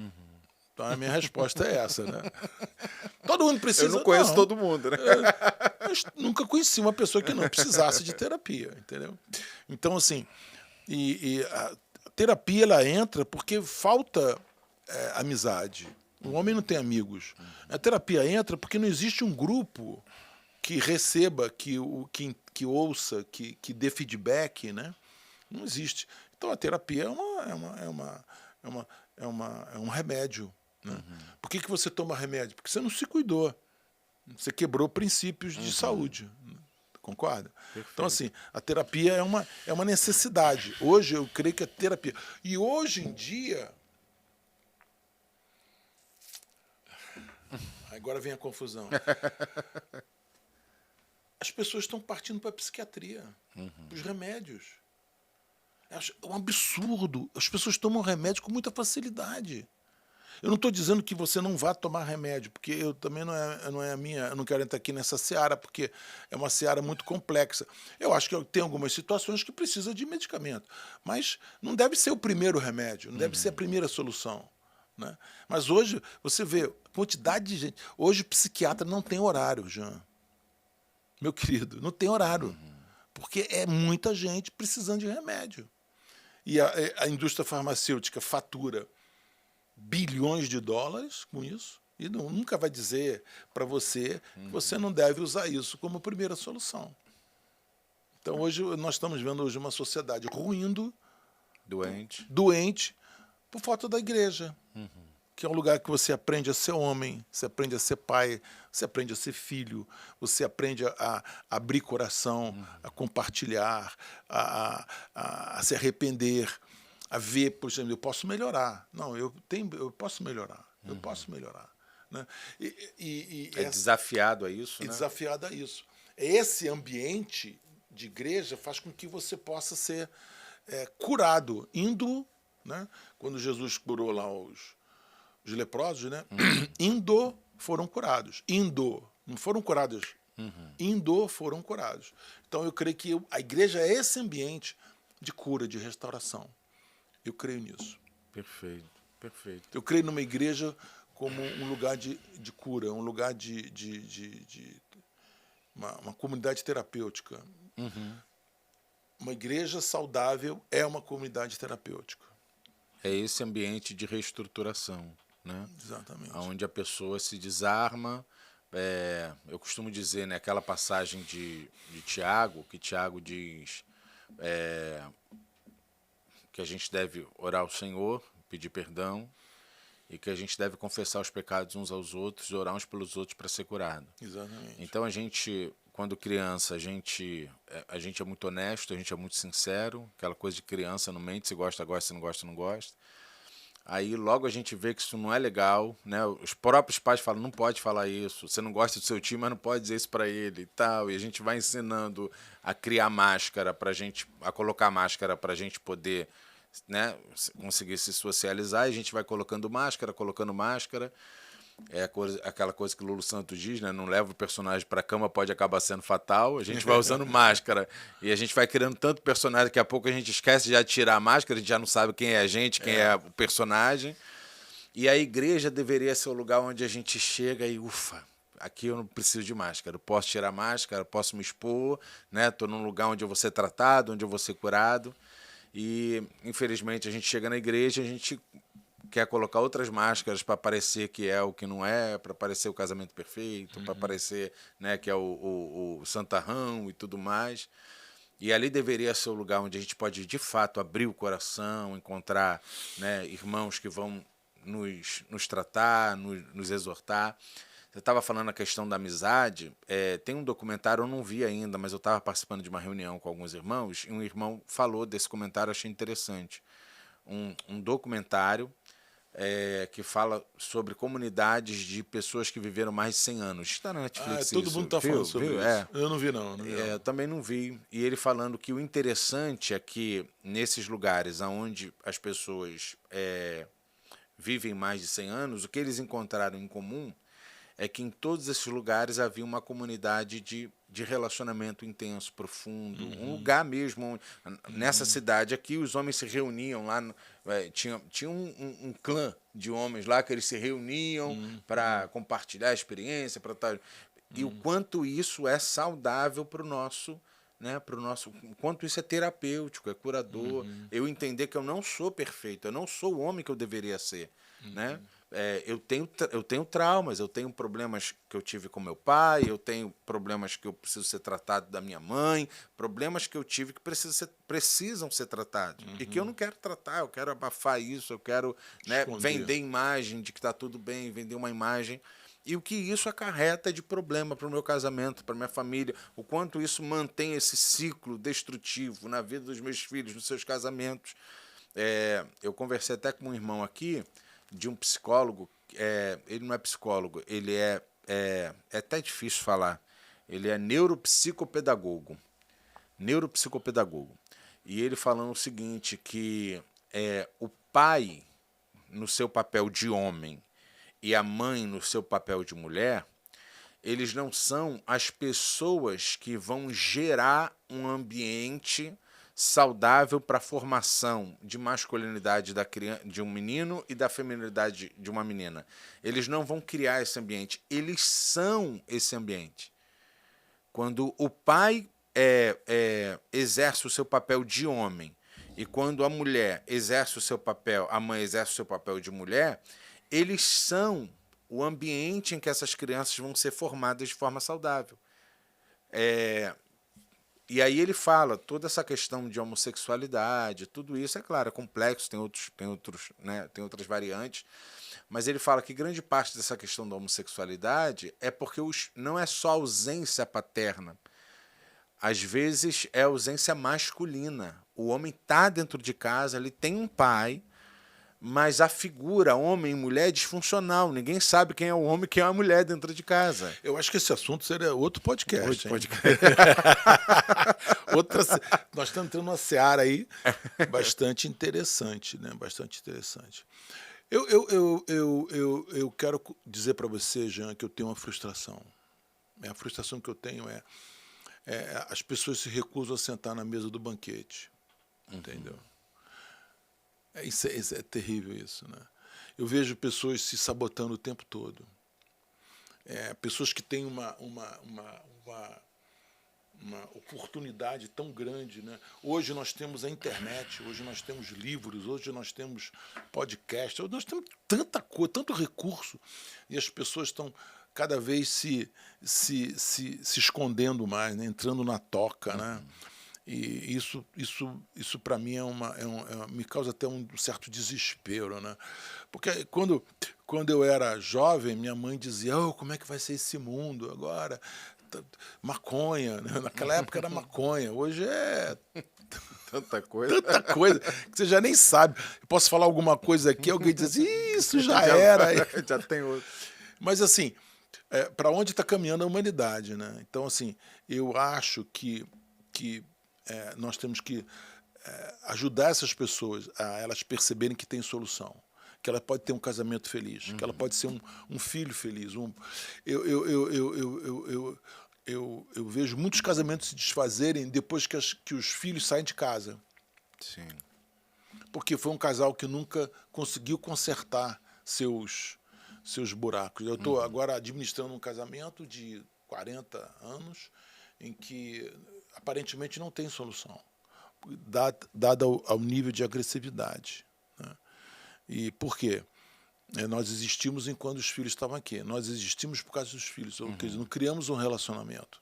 Então a minha resposta é essa, né? Todo mundo precisa. Eu não conheço todo mundo, né? Eu nunca conheci uma pessoa que não precisasse de terapia, entendeu? Então, assim, a terapia ela entra porque falta amizade. O homem não tem amigos. A terapia entra porque não existe um grupo que receba, que ouça, que dê feedback, né? Não existe. Então a terapia é um remédio. Né? Por que você toma remédio? Porque você não se cuidou. Você quebrou princípios de saúde. Concorda? Perfeito. Então, assim, a terapia é uma necessidade. Hoje eu creio que a terapia. E hoje em dia. Agora vem a confusão. As pessoas estão partindo para a psiquiatria, para os remédios. É um absurdo. As pessoas tomam remédio com muita facilidade. Eu não estou dizendo que você não vá tomar remédio, porque eu também não é a minha, eu não quero entrar aqui nessa seara, porque é uma seara muito complexa. Eu acho que tem algumas situações que precisa de medicamento, mas não deve ser o primeiro remédio, não deve ser a primeira solução. Né? Mas hoje, você vê a quantidade de gente. Hoje o psiquiatra não tem horário, Jean. Meu querido, não tem horário. Porque é muita gente precisando de remédio. E a indústria farmacêutica fatura bilhões de dólares com isso e nunca vai dizer para você que você não deve usar isso como primeira solução. Então hoje nós estamos vendo hoje uma sociedade ruindo, doente por falta da igreja, que é um lugar que você aprende a ser homem, você aprende a ser pai, você aprende a ser filho, você aprende a abrir coração, a compartilhar, a se arrepender, a ver, por exemplo, eu posso melhorar. Não, eu posso melhorar. Eu posso melhorar. Né? Desafiado a isso, né? Desafiado a isso. Esse ambiente de igreja faz com que você possa ser curado, indo, né? Quando Jesus curou lá os leprosos, né? Indo foram curados. Não foram curados. Indo foram curados. Então eu creio que a igreja é esse ambiente de cura, de restauração. Eu creio nisso. Perfeito, perfeito. Eu creio numa igreja como um lugar de cura, um lugar de uma comunidade terapêutica. Uma igreja saudável é uma comunidade terapêutica. É esse ambiente de reestruturação, né? Exatamente. Onde a pessoa se desarma. Eu costumo dizer, né, aquela passagem de Tiago, que Tiago diz que a gente deve orar ao Senhor, pedir perdão, e que a gente deve confessar os pecados uns aos outros e orar uns pelos outros para ser curado. Exatamente. Então a gente, quando criança, a gente é muito honesto, a gente é muito sincero, aquela coisa de criança, não mente, se gosta, gosta, se não gosta, não gosta. Aí logo a gente vê que isso não é legal, né? Os próprios pais falam, não pode falar isso, você não gosta do seu time, mas não pode dizer isso para ele e tal. E a gente vai ensinando a criar máscara para gente, a colocar máscara para a gente poder, né, conseguir se socializar. E a gente vai colocando máscara. Aquela coisa que o Lulu Santos diz, né? Não leva o personagem para a cama, pode acabar sendo fatal. A gente vai usando máscara e a gente vai criando tanto personagem, daqui a pouco a gente esquece já de tirar a máscara, a gente já não sabe quem é a gente, quem é o personagem. E a igreja deveria ser o lugar onde a gente chega e, ufa, aqui eu não preciso de máscara, eu posso tirar a máscara, eu posso me expor, né? Estou num lugar onde eu vou ser tratado, onde eu vou ser curado. E, infelizmente, a gente chega na igreja, a gente quer colocar outras máscaras para parecer que é o que não é, para parecer o casamento perfeito, para parecer, né, que é o santarrão e tudo mais. E ali deveria ser o lugar onde a gente pode, de fato, abrir o coração, encontrar, né, irmãos que vão nos tratar, nos exortar. Você estava falando a questão da amizade. Tem um documentário, eu não vi ainda, mas eu estava participando de uma reunião com alguns irmãos, e um irmão falou desse comentário, achei interessante. Um documentário que fala sobre comunidades de pessoas que viveram mais de 100 anos. Está na Netflix todo isso. mundo está falando sobre isso. Eu não vi, não. Eu também não vi. E ele falando que o interessante é que nesses lugares onde as pessoas vivem mais de 100 anos, o que eles encontraram em comum é que em todos esses lugares havia uma comunidade de relacionamento intenso, profundo, um lugar mesmo. Nessa cidade aqui, os homens se reuniam lá, tinha um clã de homens lá que eles se reuniam para compartilhar a experiência, e o quanto isso é saudável para o nosso, né, o quanto isso é terapêutico, é curador. Eu entender que eu não sou perfeito, eu não sou o homem que eu deveria ser, né? Eu tenho traumas, eu tenho problemas que eu tive com meu pai, eu tenho problemas que eu preciso ser tratado da minha mãe, problemas que eu tive que precisam ser tratados. E que eu não quero tratar, eu quero abafar isso, eu quero, né, vender imagem de que está tudo bem, vender uma imagem. E o que isso acarreta de problema para o meu casamento, para a minha família, o quanto isso mantém esse ciclo destrutivo na vida dos meus filhos, nos seus casamentos. Eu conversei até com um irmão aqui, de um psicólogo, ele não é psicólogo, ele é até difícil falar, ele é neuropsicopedagogo. E ele falando o seguinte, que o pai, no seu papel de homem, e a mãe, no seu papel de mulher, eles não são as pessoas que vão gerar um ambiente saudável para a formação de masculinidade de um menino e da feminilidade de uma menina. Eles não vão criar esse ambiente, eles são esse ambiente. Quando o pai exerce o seu papel de homem e quando a mulher exerce o seu papel, a mãe exerce o seu papel de mulher, eles são o ambiente em que essas crianças vão ser formadas de forma saudável. E aí ele fala toda essa questão de homossexualidade, tudo isso, é claro, é complexo, tem outras variantes, mas ele fala que grande parte dessa questão da homossexualidade é porque não é só ausência paterna, às vezes é ausência masculina. O homem está dentro de casa, ele tem um pai, mas a figura homem e mulher é disfuncional. Ninguém sabe quem é o homem e quem é a mulher dentro de casa. Eu acho que esse assunto seria outro podcast. Nós estamos entrando numa seara aí bastante interessante, né? Bastante interessante. Eu quero dizer para você, Jean, que eu tenho uma frustração. A frustração que eu tenho as pessoas se recusam a sentar na mesa do banquete. Entendeu? Isso é terrível, isso, né? Eu vejo pessoas se sabotando o tempo todo. Pessoas que têm uma oportunidade tão grande, né? Hoje nós temos a internet, hoje nós temos livros, hoje nós temos podcast, hoje nós temos tanta coisa, tanto recurso, e as pessoas estão cada vez se escondendo mais, né? Entrando na toca, né? E isso para mim me causa até um certo desespero, né? Porque quando eu era jovem, minha mãe dizia: "Oh, como é que vai ser esse mundo agora? Maconha", né? Naquela época era maconha, hoje é Tanta coisa. tanta coisa que você já nem sabe. Eu posso falar alguma coisa aqui, alguém diz assim: "Isso já era". Já tem outro. Mas assim, para onde está caminhando a humanidade, né? Então assim, eu acho que nós temos que ajudar essas pessoas a elas perceberem que tem solução, que ela pode ter um casamento feliz, que ela pode ser um filho feliz. Eu vejo muitos casamentos se desfazerem depois que os filhos saem de casa, Sim. porque foi um casal que nunca conseguiu consertar seus buracos. Eu estou agora administrando um casamento de 40 anos em que aparentemente não tem solução, dado ao nível de agressividade, né? E por quê? Nós existimos enquanto os filhos estavam aqui. Nós existimos por causa dos filhos. Quer dizer, não criamos um relacionamento,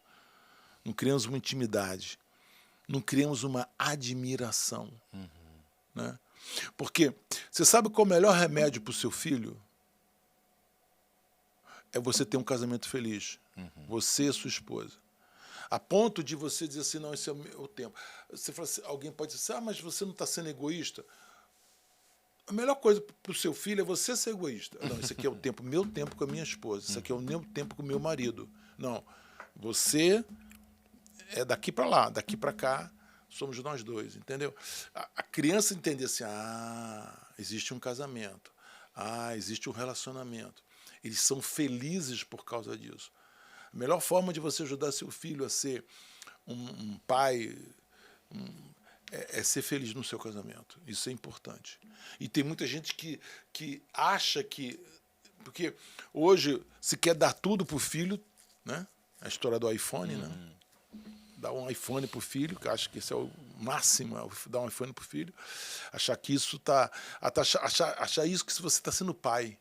não criamos uma intimidade, não criamos uma admiração, né? Porque você sabe qual é o melhor remédio para o seu filho? É você ter um casamento feliz. Você e sua esposa. A ponto de você dizer assim: não, esse é o meu tempo. Você fala assim, alguém pode dizer assim: mas você não está sendo egoísta? A melhor coisa para o seu filho é você ser egoísta. Não, esse aqui é o tempo, meu tempo com a minha esposa. Isso aqui é o meu tempo com o meu marido. Não, você é daqui para lá, daqui para cá, somos nós dois, entendeu? A criança entender assim: existe um casamento, existe um relacionamento. Eles são felizes por causa disso. A melhor forma de você ajudar seu filho a ser um pai é ser feliz no seu casamento. Isso é importante. E tem muita gente que acha que... Porque hoje se quer dar tudo para o filho, né? A história do iPhone, né? Dar um iPhone para o filho, que acho que isso é o máximo, dar um iPhone para o filho. Achar que isso achar isso que você está sendo pai.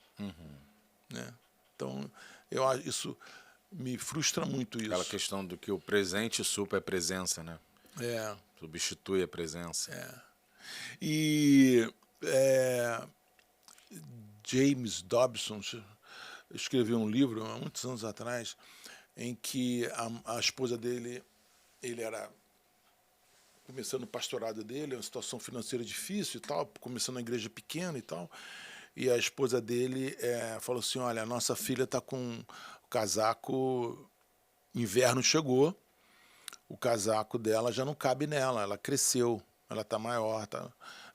Né? Então, isso me frustra muito isso. Aquela questão do que o presente supra a presença, né? É. Substitui a presença. E James Dobson escreveu um livro há muitos anos atrás em que a esposa dele, ele era começando o pastorado dele, uma situação financeira difícil e tal, começando uma igreja pequena e tal, e a esposa dele falou assim: olha, a nossa filha está com o casaco, inverno chegou, o casaco dela já não cabe nela, ela cresceu, ela está maior,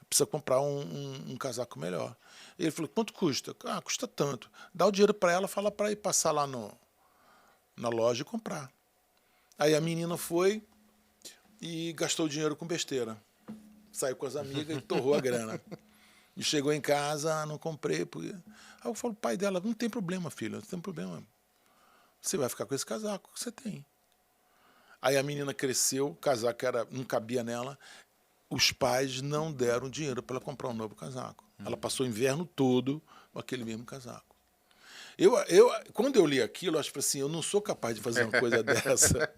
precisa comprar um casaco melhor. Ele falou: quanto custa? Custa tanto. Dá o dinheiro para ela, fala para ir passar lá na loja e comprar. Aí a menina foi e gastou o dinheiro com besteira. Saiu com as amigas e torrou a grana. E chegou em casa: não comprei. Porque... Aí eu falo: pai dela, não tem problema, filha, não tem problema. Você vai ficar com esse casaco que você tem. Aí a menina cresceu, o casaco não cabia nela, os pais não deram dinheiro para ela comprar um novo casaco. Ela passou o inverno todo com aquele mesmo casaco. Quando eu li aquilo, eu acho assim: eu não sou capaz de fazer uma coisa dessa.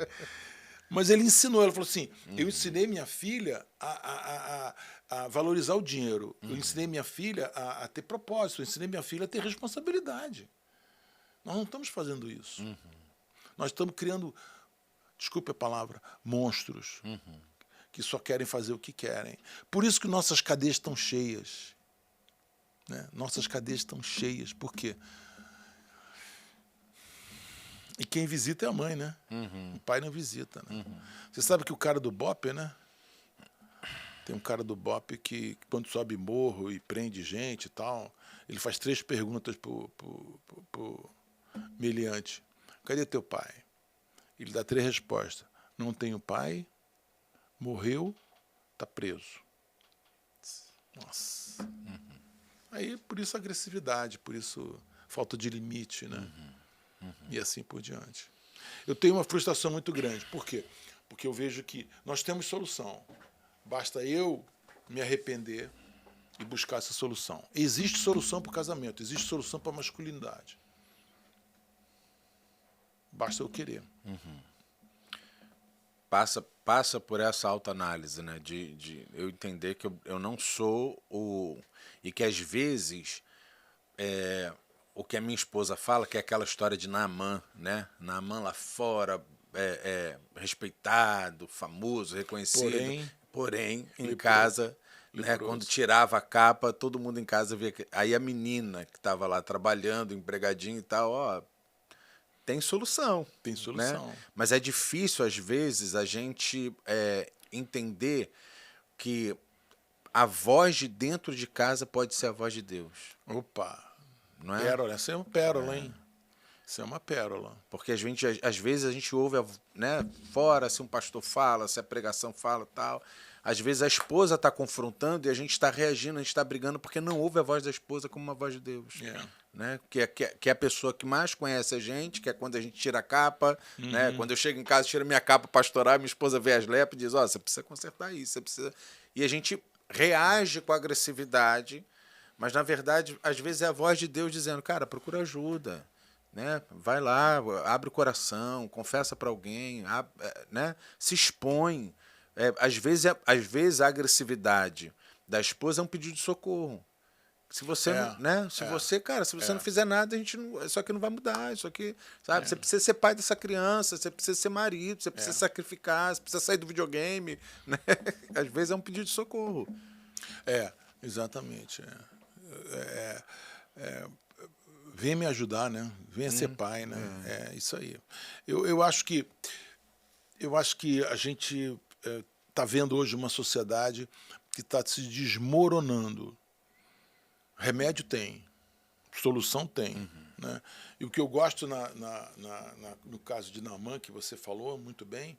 Mas ele ensinou, ela falou assim: eu ensinei minha filha a valorizar o dinheiro, eu ensinei minha filha a ter propósito, eu ensinei minha filha a ter responsabilidade. Nós não estamos fazendo isso. Nós estamos criando, desculpe a palavra, monstros que só querem fazer o que querem. Por isso que nossas cadeias estão cheias. Né? Nossas cadeias estão cheias. Por quê? E quem visita é a mãe, né? O pai não visita, né? Você sabe que o cara do Bop, né? Tem um cara do Bop que, quando sobe morro e prende gente e tal, ele faz 3 perguntas pro meliante: cadê teu pai? Ele dá 3 respostas: não tenho pai, morreu, tá preso. Nossa. Aí, por isso agressividade, por isso falta de limite, né? E assim por diante. Eu tenho uma frustração muito grande. Por quê? Porque eu vejo que nós temos solução. Basta eu me arrepender e buscar essa solução. Existe solução para o casamento, existe solução para a masculinidade. Basta eu querer. Passa por essa autoanálise, né? De eu entender que eu não sou o... E que às vezes o que a minha esposa fala, que é aquela história de Naamã, né? Naamã lá fora, respeitado, famoso, reconhecido. Porém em casa, né, quando tirava a capa, todo mundo em casa via... Aí a menina que estava lá trabalhando, empregadinho e tal, ó... Tem solução. Tem solução. Né? Mas é difícil, às vezes, a gente entender que a voz de dentro de casa pode ser a voz de Deus. Opa! Não é? Pérola, essa é uma pérola, hein? Isso é uma pérola. Porque às vezes a gente ouve, né, fora, se um pastor fala, se a pregação fala tal. Às vezes a esposa está confrontando e a gente está reagindo, a gente está brigando porque não ouve a voz da esposa como uma voz de Deus. Né? Que é a pessoa que mais conhece a gente, que é quando a gente tira a capa. Né? Quando eu chego em casa, tiro minha capa pastoral, minha esposa vê as lepas e diz, ó, você precisa consertar isso, você precisa... E a gente reage com agressividade, mas na verdade, às vezes é a voz de Deus dizendo, cara, procura ajuda. Né? Vai lá, abre o coração, confessa para alguém, né? Se expõe. Às vezes a agressividade da esposa é um pedido de socorro. Se você, né? Se você não fizer nada, isso aqui não vai mudar. Isso aqui, sabe? Você precisa ser pai dessa criança, você precisa ser marido, você precisa sacrificar, você precisa sair do videogame, né? Às vezes é um pedido de socorro. Exatamente. Vem me ajudar, né? Venha ser pai, né? É isso aí. Eu acho que a gente está vendo hoje uma sociedade que está se desmoronando. Remédio tem, solução tem. Né? E o que eu gosto no caso de Naamã, que você falou muito bem,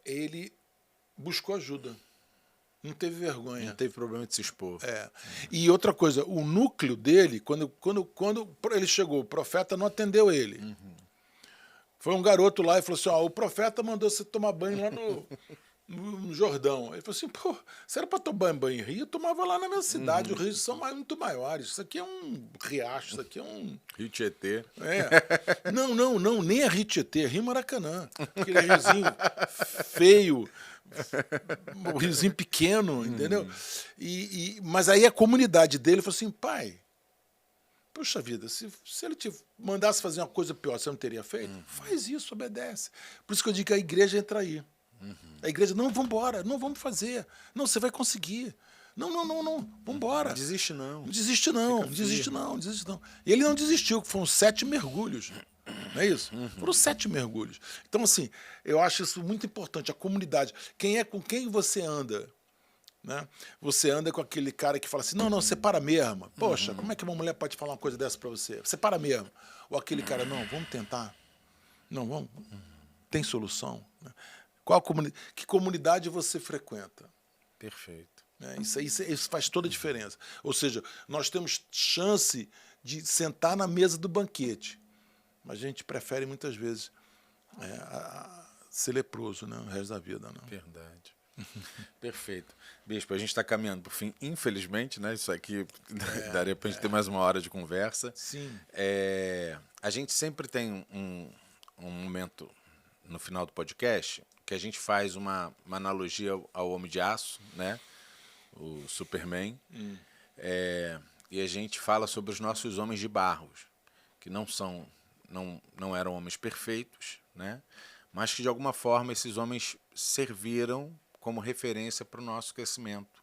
ele buscou ajuda. Não teve vergonha. Não teve problema de se expor. E outra coisa, o núcleo dele, quando ele chegou, o profeta não atendeu ele. Foi um garoto lá e falou assim, o profeta mandou você tomar banho lá no Jordão. Ele falou assim, pô, se era para tomar banho em rio, eu tomava lá na minha cidade. Os rios são muito maiores. Isso aqui é um riacho, isso aqui é um... Rio Tietê. Não, nem é Rio Tietê, é Rio Maracanã. Aquele riozinho feio, um riozinho pequeno, entendeu? Mas aí a comunidade dele falou assim, pai, puxa vida, se ele te mandasse fazer uma coisa pior, você não teria feito? Faz isso, obedece. Por isso que eu digo que a igreja entra aí. A igreja, não, vamos embora, não vamos fazer. Não, você vai conseguir. Não, vamos embora. Não desiste não. Não desiste não. E ele não desistiu, foram 7 mergulhos. Não é isso? Foram 7 mergulhos. Então, assim, eu acho isso muito importante. A comunidade, com quem você anda? Né? Você anda com aquele cara que fala assim, não, separa mesmo. Poxa, como é que uma mulher pode falar uma coisa dessa pra você? Separa mesmo. Ou aquele cara, não, vamos tentar. Não, vamos. Tem solução. Né? Que comunidade você frequenta? Perfeito. Isso faz toda a diferença. Ou seja, nós temos chance de sentar na mesa do banquete, mas a gente prefere muitas vezes ser leproso, né, o resto da vida. Né? Verdade. Perfeito. Bispo, a gente está caminhando para o fim, infelizmente, né? Isso aqui daria para a gente ter mais uma hora de conversa. Sim. A gente sempre tem um momento no final do podcast que a gente faz uma analogia ao Homem de Aço, né? O Superman. E a gente fala sobre os nossos homens de barro, que não eram homens perfeitos, né? Mas que de alguma forma esses homens serviram como referência para o nosso crescimento,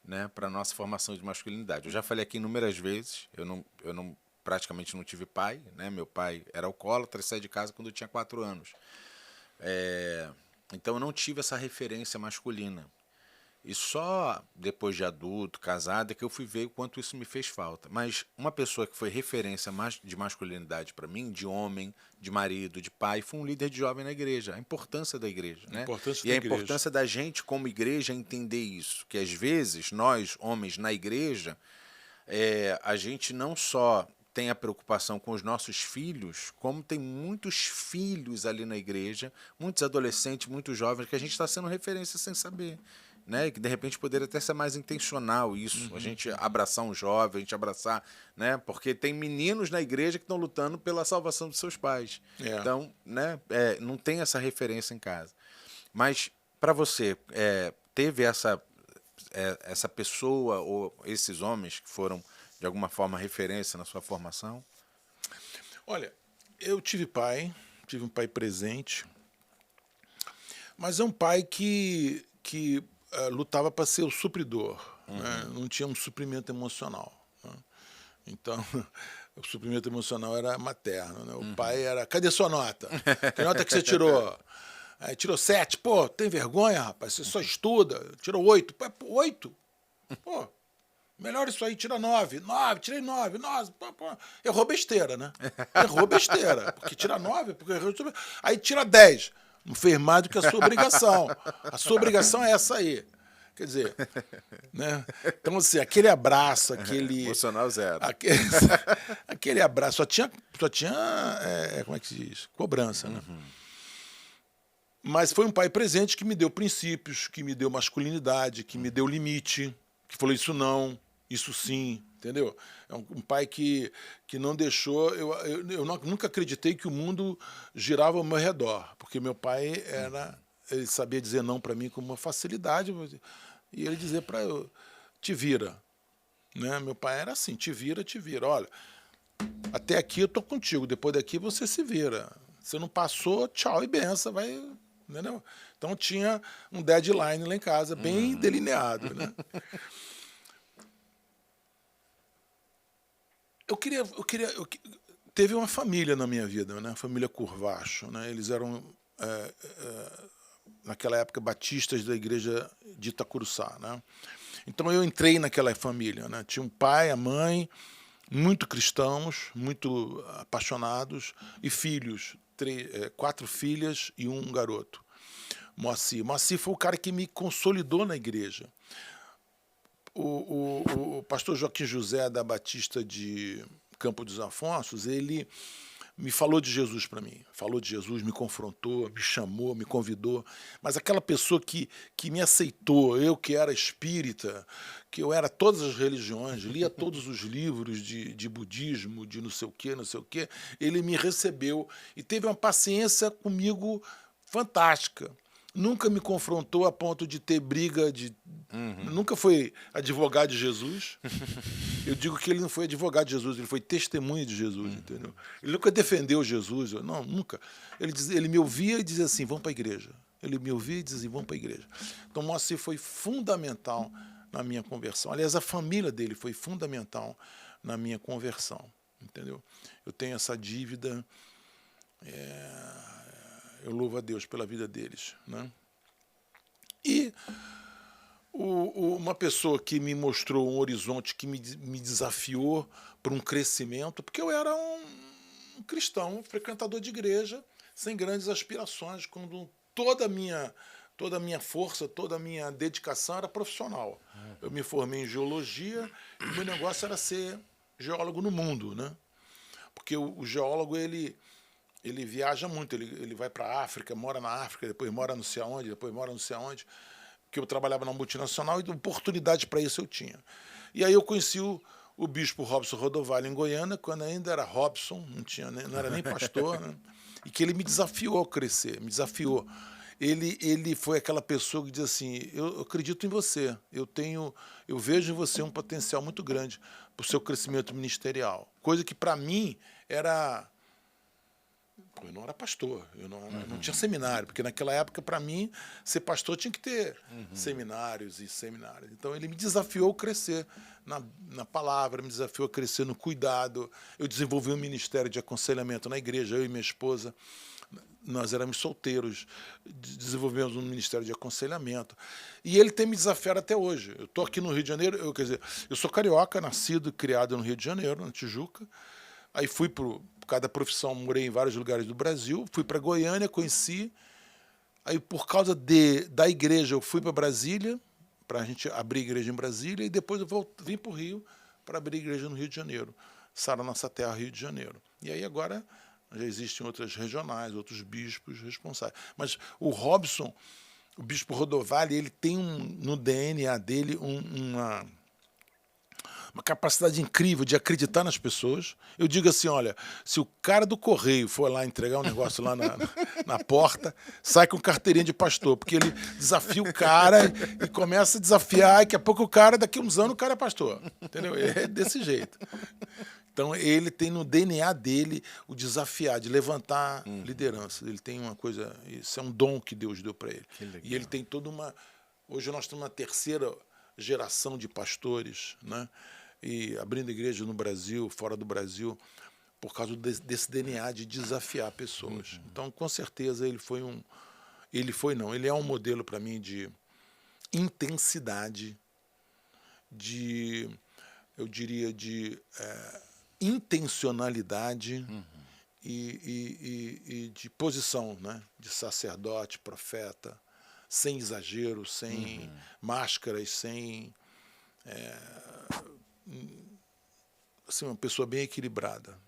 né? Para a nossa formação de masculinidade. Eu já falei aqui inúmeras vezes, eu praticamente não tive pai, né? Meu pai era alcoólatra e saiu de casa quando eu tinha 4 anos. Então eu não tive essa referência masculina. E só depois de adulto, casado, é que eu fui ver o quanto isso me fez falta. Mas uma pessoa que foi referência de masculinidade para mim, de homem, de marido, de pai, foi um líder de jovem na igreja. A importância da igreja. Né? A importância da gente, como igreja, entender isso. Que às vezes, nós, homens na igreja, a gente não só tem a preocupação com os nossos filhos, como tem muitos filhos ali na igreja, muitos adolescentes, muitos jovens, que a gente está sendo referência sem saber. Né? Que de repente poderia até ser mais intencional isso, a gente abraçar um jovem, a gente abraçar, né? Porque tem meninos na igreja que estão lutando pela salvação dos seus pais. Então, né? Não tem essa referência em casa. Mas, para você, teve essa pessoa ou esses homens que foram, de alguma forma, referência na sua formação? Olha, eu tive um pai presente, mas é um pai que lutava para ser o supridor, né? Não tinha um suprimento emocional, né? Então, o suprimento emocional era materno, né? O pai era, cadê sua nota? Que nota que você tirou? Aí, tirou 7. Pô, tem vergonha, rapaz? Você só estuda. Tirou 8. Pô, 8? Pô, melhor isso aí, tira 9. 9, tirei 9. 9. Pô. Errou besteira, né? Errou besteira. Porque tira 9, porque errou. Aí tira 10. Não fez mais do que a sua obrigação. A sua obrigação é essa aí. Quer dizer, né? Então, assim, aquele abraço, aquele... Emocional zero. Aquele abraço, só tinha como é que se diz? Cobrança, né? Mas foi um pai presente que me deu princípios, que me deu masculinidade, que me deu limite, que falou isso não, isso sim, entendeu? É um pai que não deixou... Eu nunca acreditei que o mundo girava ao meu redor, porque meu pai ele sabia dizer não para mim com uma facilidade, e ele dizia para eu, te vira. Né? Meu pai era assim, te vira. Olha, até aqui eu tô contigo, depois daqui você se vira. Você não passou, tchau e benção, vai... Entendeu? Então tinha um deadline lá em casa, bem delineado. Né? Teve uma família na minha vida, né? A família Curvacho. Né? Eles eram, naquela época, batistas da igreja de Itacuruçá. Né? Então eu entrei naquela família. Né? Tinha um pai, a mãe, muito cristãos, muito apaixonados, e filhos, 4 filhas e um garoto. Moacir foi o cara que me consolidou na igreja. O pastor Joaquim José da Batista de Campo dos Afonsos, ele me falou de Jesus para mim. Falou de Jesus, me confrontou, me chamou, me convidou. Mas aquela pessoa que me aceitou, eu que era espírita, que eu era todas as religiões, lia todos os livros de budismo, de não sei o quê, ele me recebeu e teve uma paciência comigo fantástica. Nunca me confrontou a ponto de ter briga, nunca foi advogado de Jesus. Eu digo que ele não foi advogado de Jesus, ele foi testemunha de Jesus, entendeu? Ele nunca defendeu Jesus, não, nunca. Ele me ouvia e dizia assim, vamos para a igreja. Ele me ouvia e dizia assim, vamos para a igreja. Então, Moacir foi fundamental na minha conversão. Aliás, a família dele foi fundamental na minha conversão, entendeu? Eu tenho essa dívida... Eu louvo a Deus pela vida deles. Né? E uma pessoa que me mostrou um horizonte, que me desafiou para um crescimento, porque eu era um cristão, um frequentador de igreja, sem grandes aspirações, quando toda a minha força, toda a minha dedicação era profissional. Eu me formei em geologia e o meu negócio era ser geólogo no mundo. Né? Porque o geólogo, ele viaja muito, ele vai para a África, mora na África, depois mora não sei aonde, porque eu trabalhava na multinacional e oportunidade para isso eu tinha. E aí eu conheci o bispo Robson Rodovalho em Goiânia, quando ainda era Robson, não era nem pastor, né? E que ele me desafiou a crescer, me desafiou. Ele foi aquela pessoa que diz assim, eu acredito em você, eu vejo em você um potencial muito grande para o seu crescimento ministerial. Coisa que para mim era... Eu não era pastor, eu não tinha seminário, porque naquela época, para mim, ser pastor tinha que ter seminários e seminários. Então, ele me desafiou a crescer na palavra, me desafiou a crescer no cuidado. Eu desenvolvi um ministério de aconselhamento na igreja, eu e minha esposa. Nós éramos solteiros, desenvolvemos um ministério de aconselhamento. E ele tem me desafiado até hoje. Eu estou aqui no Rio de Janeiro, eu sou carioca, nascido e criado no Rio de Janeiro, na Tijuca. Aí fui por causa da profissão, morei em vários lugares do Brasil, fui para Goiânia, conheci. Aí, por causa da igreja, eu fui para Brasília, para a gente abrir igreja em Brasília, e depois eu vim para o Rio para abrir igreja no Rio de Janeiro. Sara Nossa Terra, Rio de Janeiro. E aí agora já existem outras regionais, outros bispos responsáveis. Mas o Robson, o bispo Rodovalli, ele tem no DNA dele uma capacidade incrível de acreditar nas pessoas. Eu digo assim, olha, se o cara do correio for lá entregar um negócio lá na porta, sai com carteirinha de pastor, porque ele desafia o cara e começa a desafiar, e daqui a pouco daqui a uns anos, o cara é pastor. Entendeu? É desse jeito. Então, ele tem no DNA dele o desafiar, de levantar liderança. Ele tem uma coisa... Isso é um dom que Deus deu para ele. E ele tem toda uma... Hoje nós estamos na terceira geração de pastores, né? E abrindo igreja no Brasil, fora do Brasil, por causa desse DNA de desafiar pessoas. Então, com certeza, ele é um modelo para mim de intensidade, eu diria, de intencionalidade e de posição, né? De sacerdote, profeta, sem exagero, sem máscaras, sem... assim, uma pessoa bem equilibrada.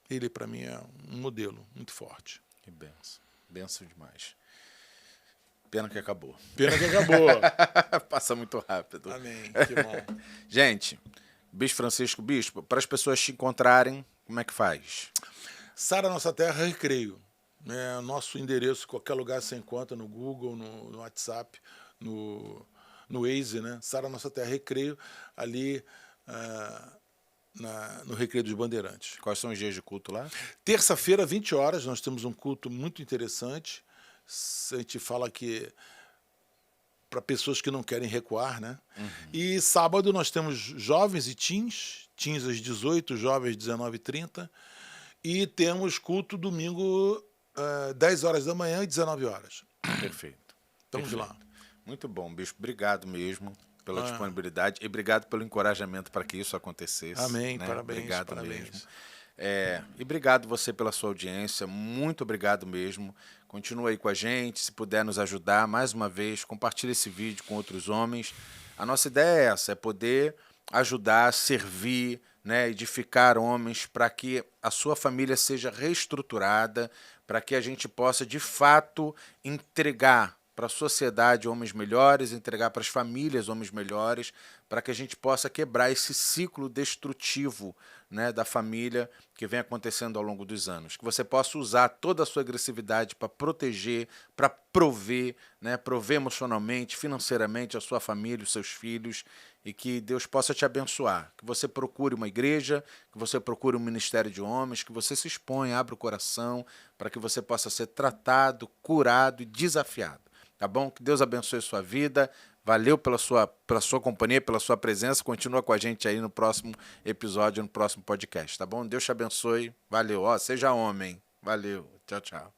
Ele, para mim, é um modelo muito forte. Que benção. Benção demais. Pena que acabou. Pena que acabou. Passa muito rápido. Amém. Que bom. Gente, Bispo Francisco, Bispo, para as pessoas te encontrarem, como é que faz? Sara Nossa Terra, Recreio. Nosso endereço, qualquer lugar você encontra, no Google, no WhatsApp, no Waze, né? Sara Nossa Terra, Recreio, ali no Recreio dos Bandeirantes. Quais são os dias de culto lá? Terça-feira, 20 horas, nós temos um culto muito interessante. A gente fala que para pessoas que não querem recuar, né? E sábado nós temos jovens e teens às 18, jovens às 19h30. E temos culto domingo, 10 horas da manhã e 19 horas. Perfeito. Estamos lá. Muito bom, Bispo. Obrigado mesmo pela disponibilidade e obrigado pelo encorajamento para que isso acontecesse. Amém. Né? Parabéns. Obrigado parabéns. mesmo. E obrigado você pela sua audiência. Muito obrigado mesmo. Continua aí com a gente. Se puder nos ajudar, mais uma vez, compartilhe esse vídeo com outros homens. A nossa ideia é essa, é poder ajudar, servir, né, edificar homens para que a sua família seja reestruturada, para que a gente possa, de fato, entregar para a sociedade homens melhores, entregar para as famílias homens melhores, para que a gente possa quebrar esse ciclo destrutivo, né, da família que vem acontecendo ao longo dos anos. Que você possa usar toda a sua agressividade para proteger, para prover, né, prover emocionalmente, financeiramente a sua família, os seus filhos, e que Deus possa te abençoar. Que você procure uma igreja, que você procure um ministério de homens, que você se exponha, abra o coração, para que você possa ser tratado, curado e desafiado. Tá bom? Que Deus abençoe a sua vida. Valeu pela sua companhia, pela sua presença. Continua com a gente aí no próximo episódio, no próximo podcast, tá bom? Deus te abençoe. Valeu. Seja homem. Valeu. Tchau, tchau.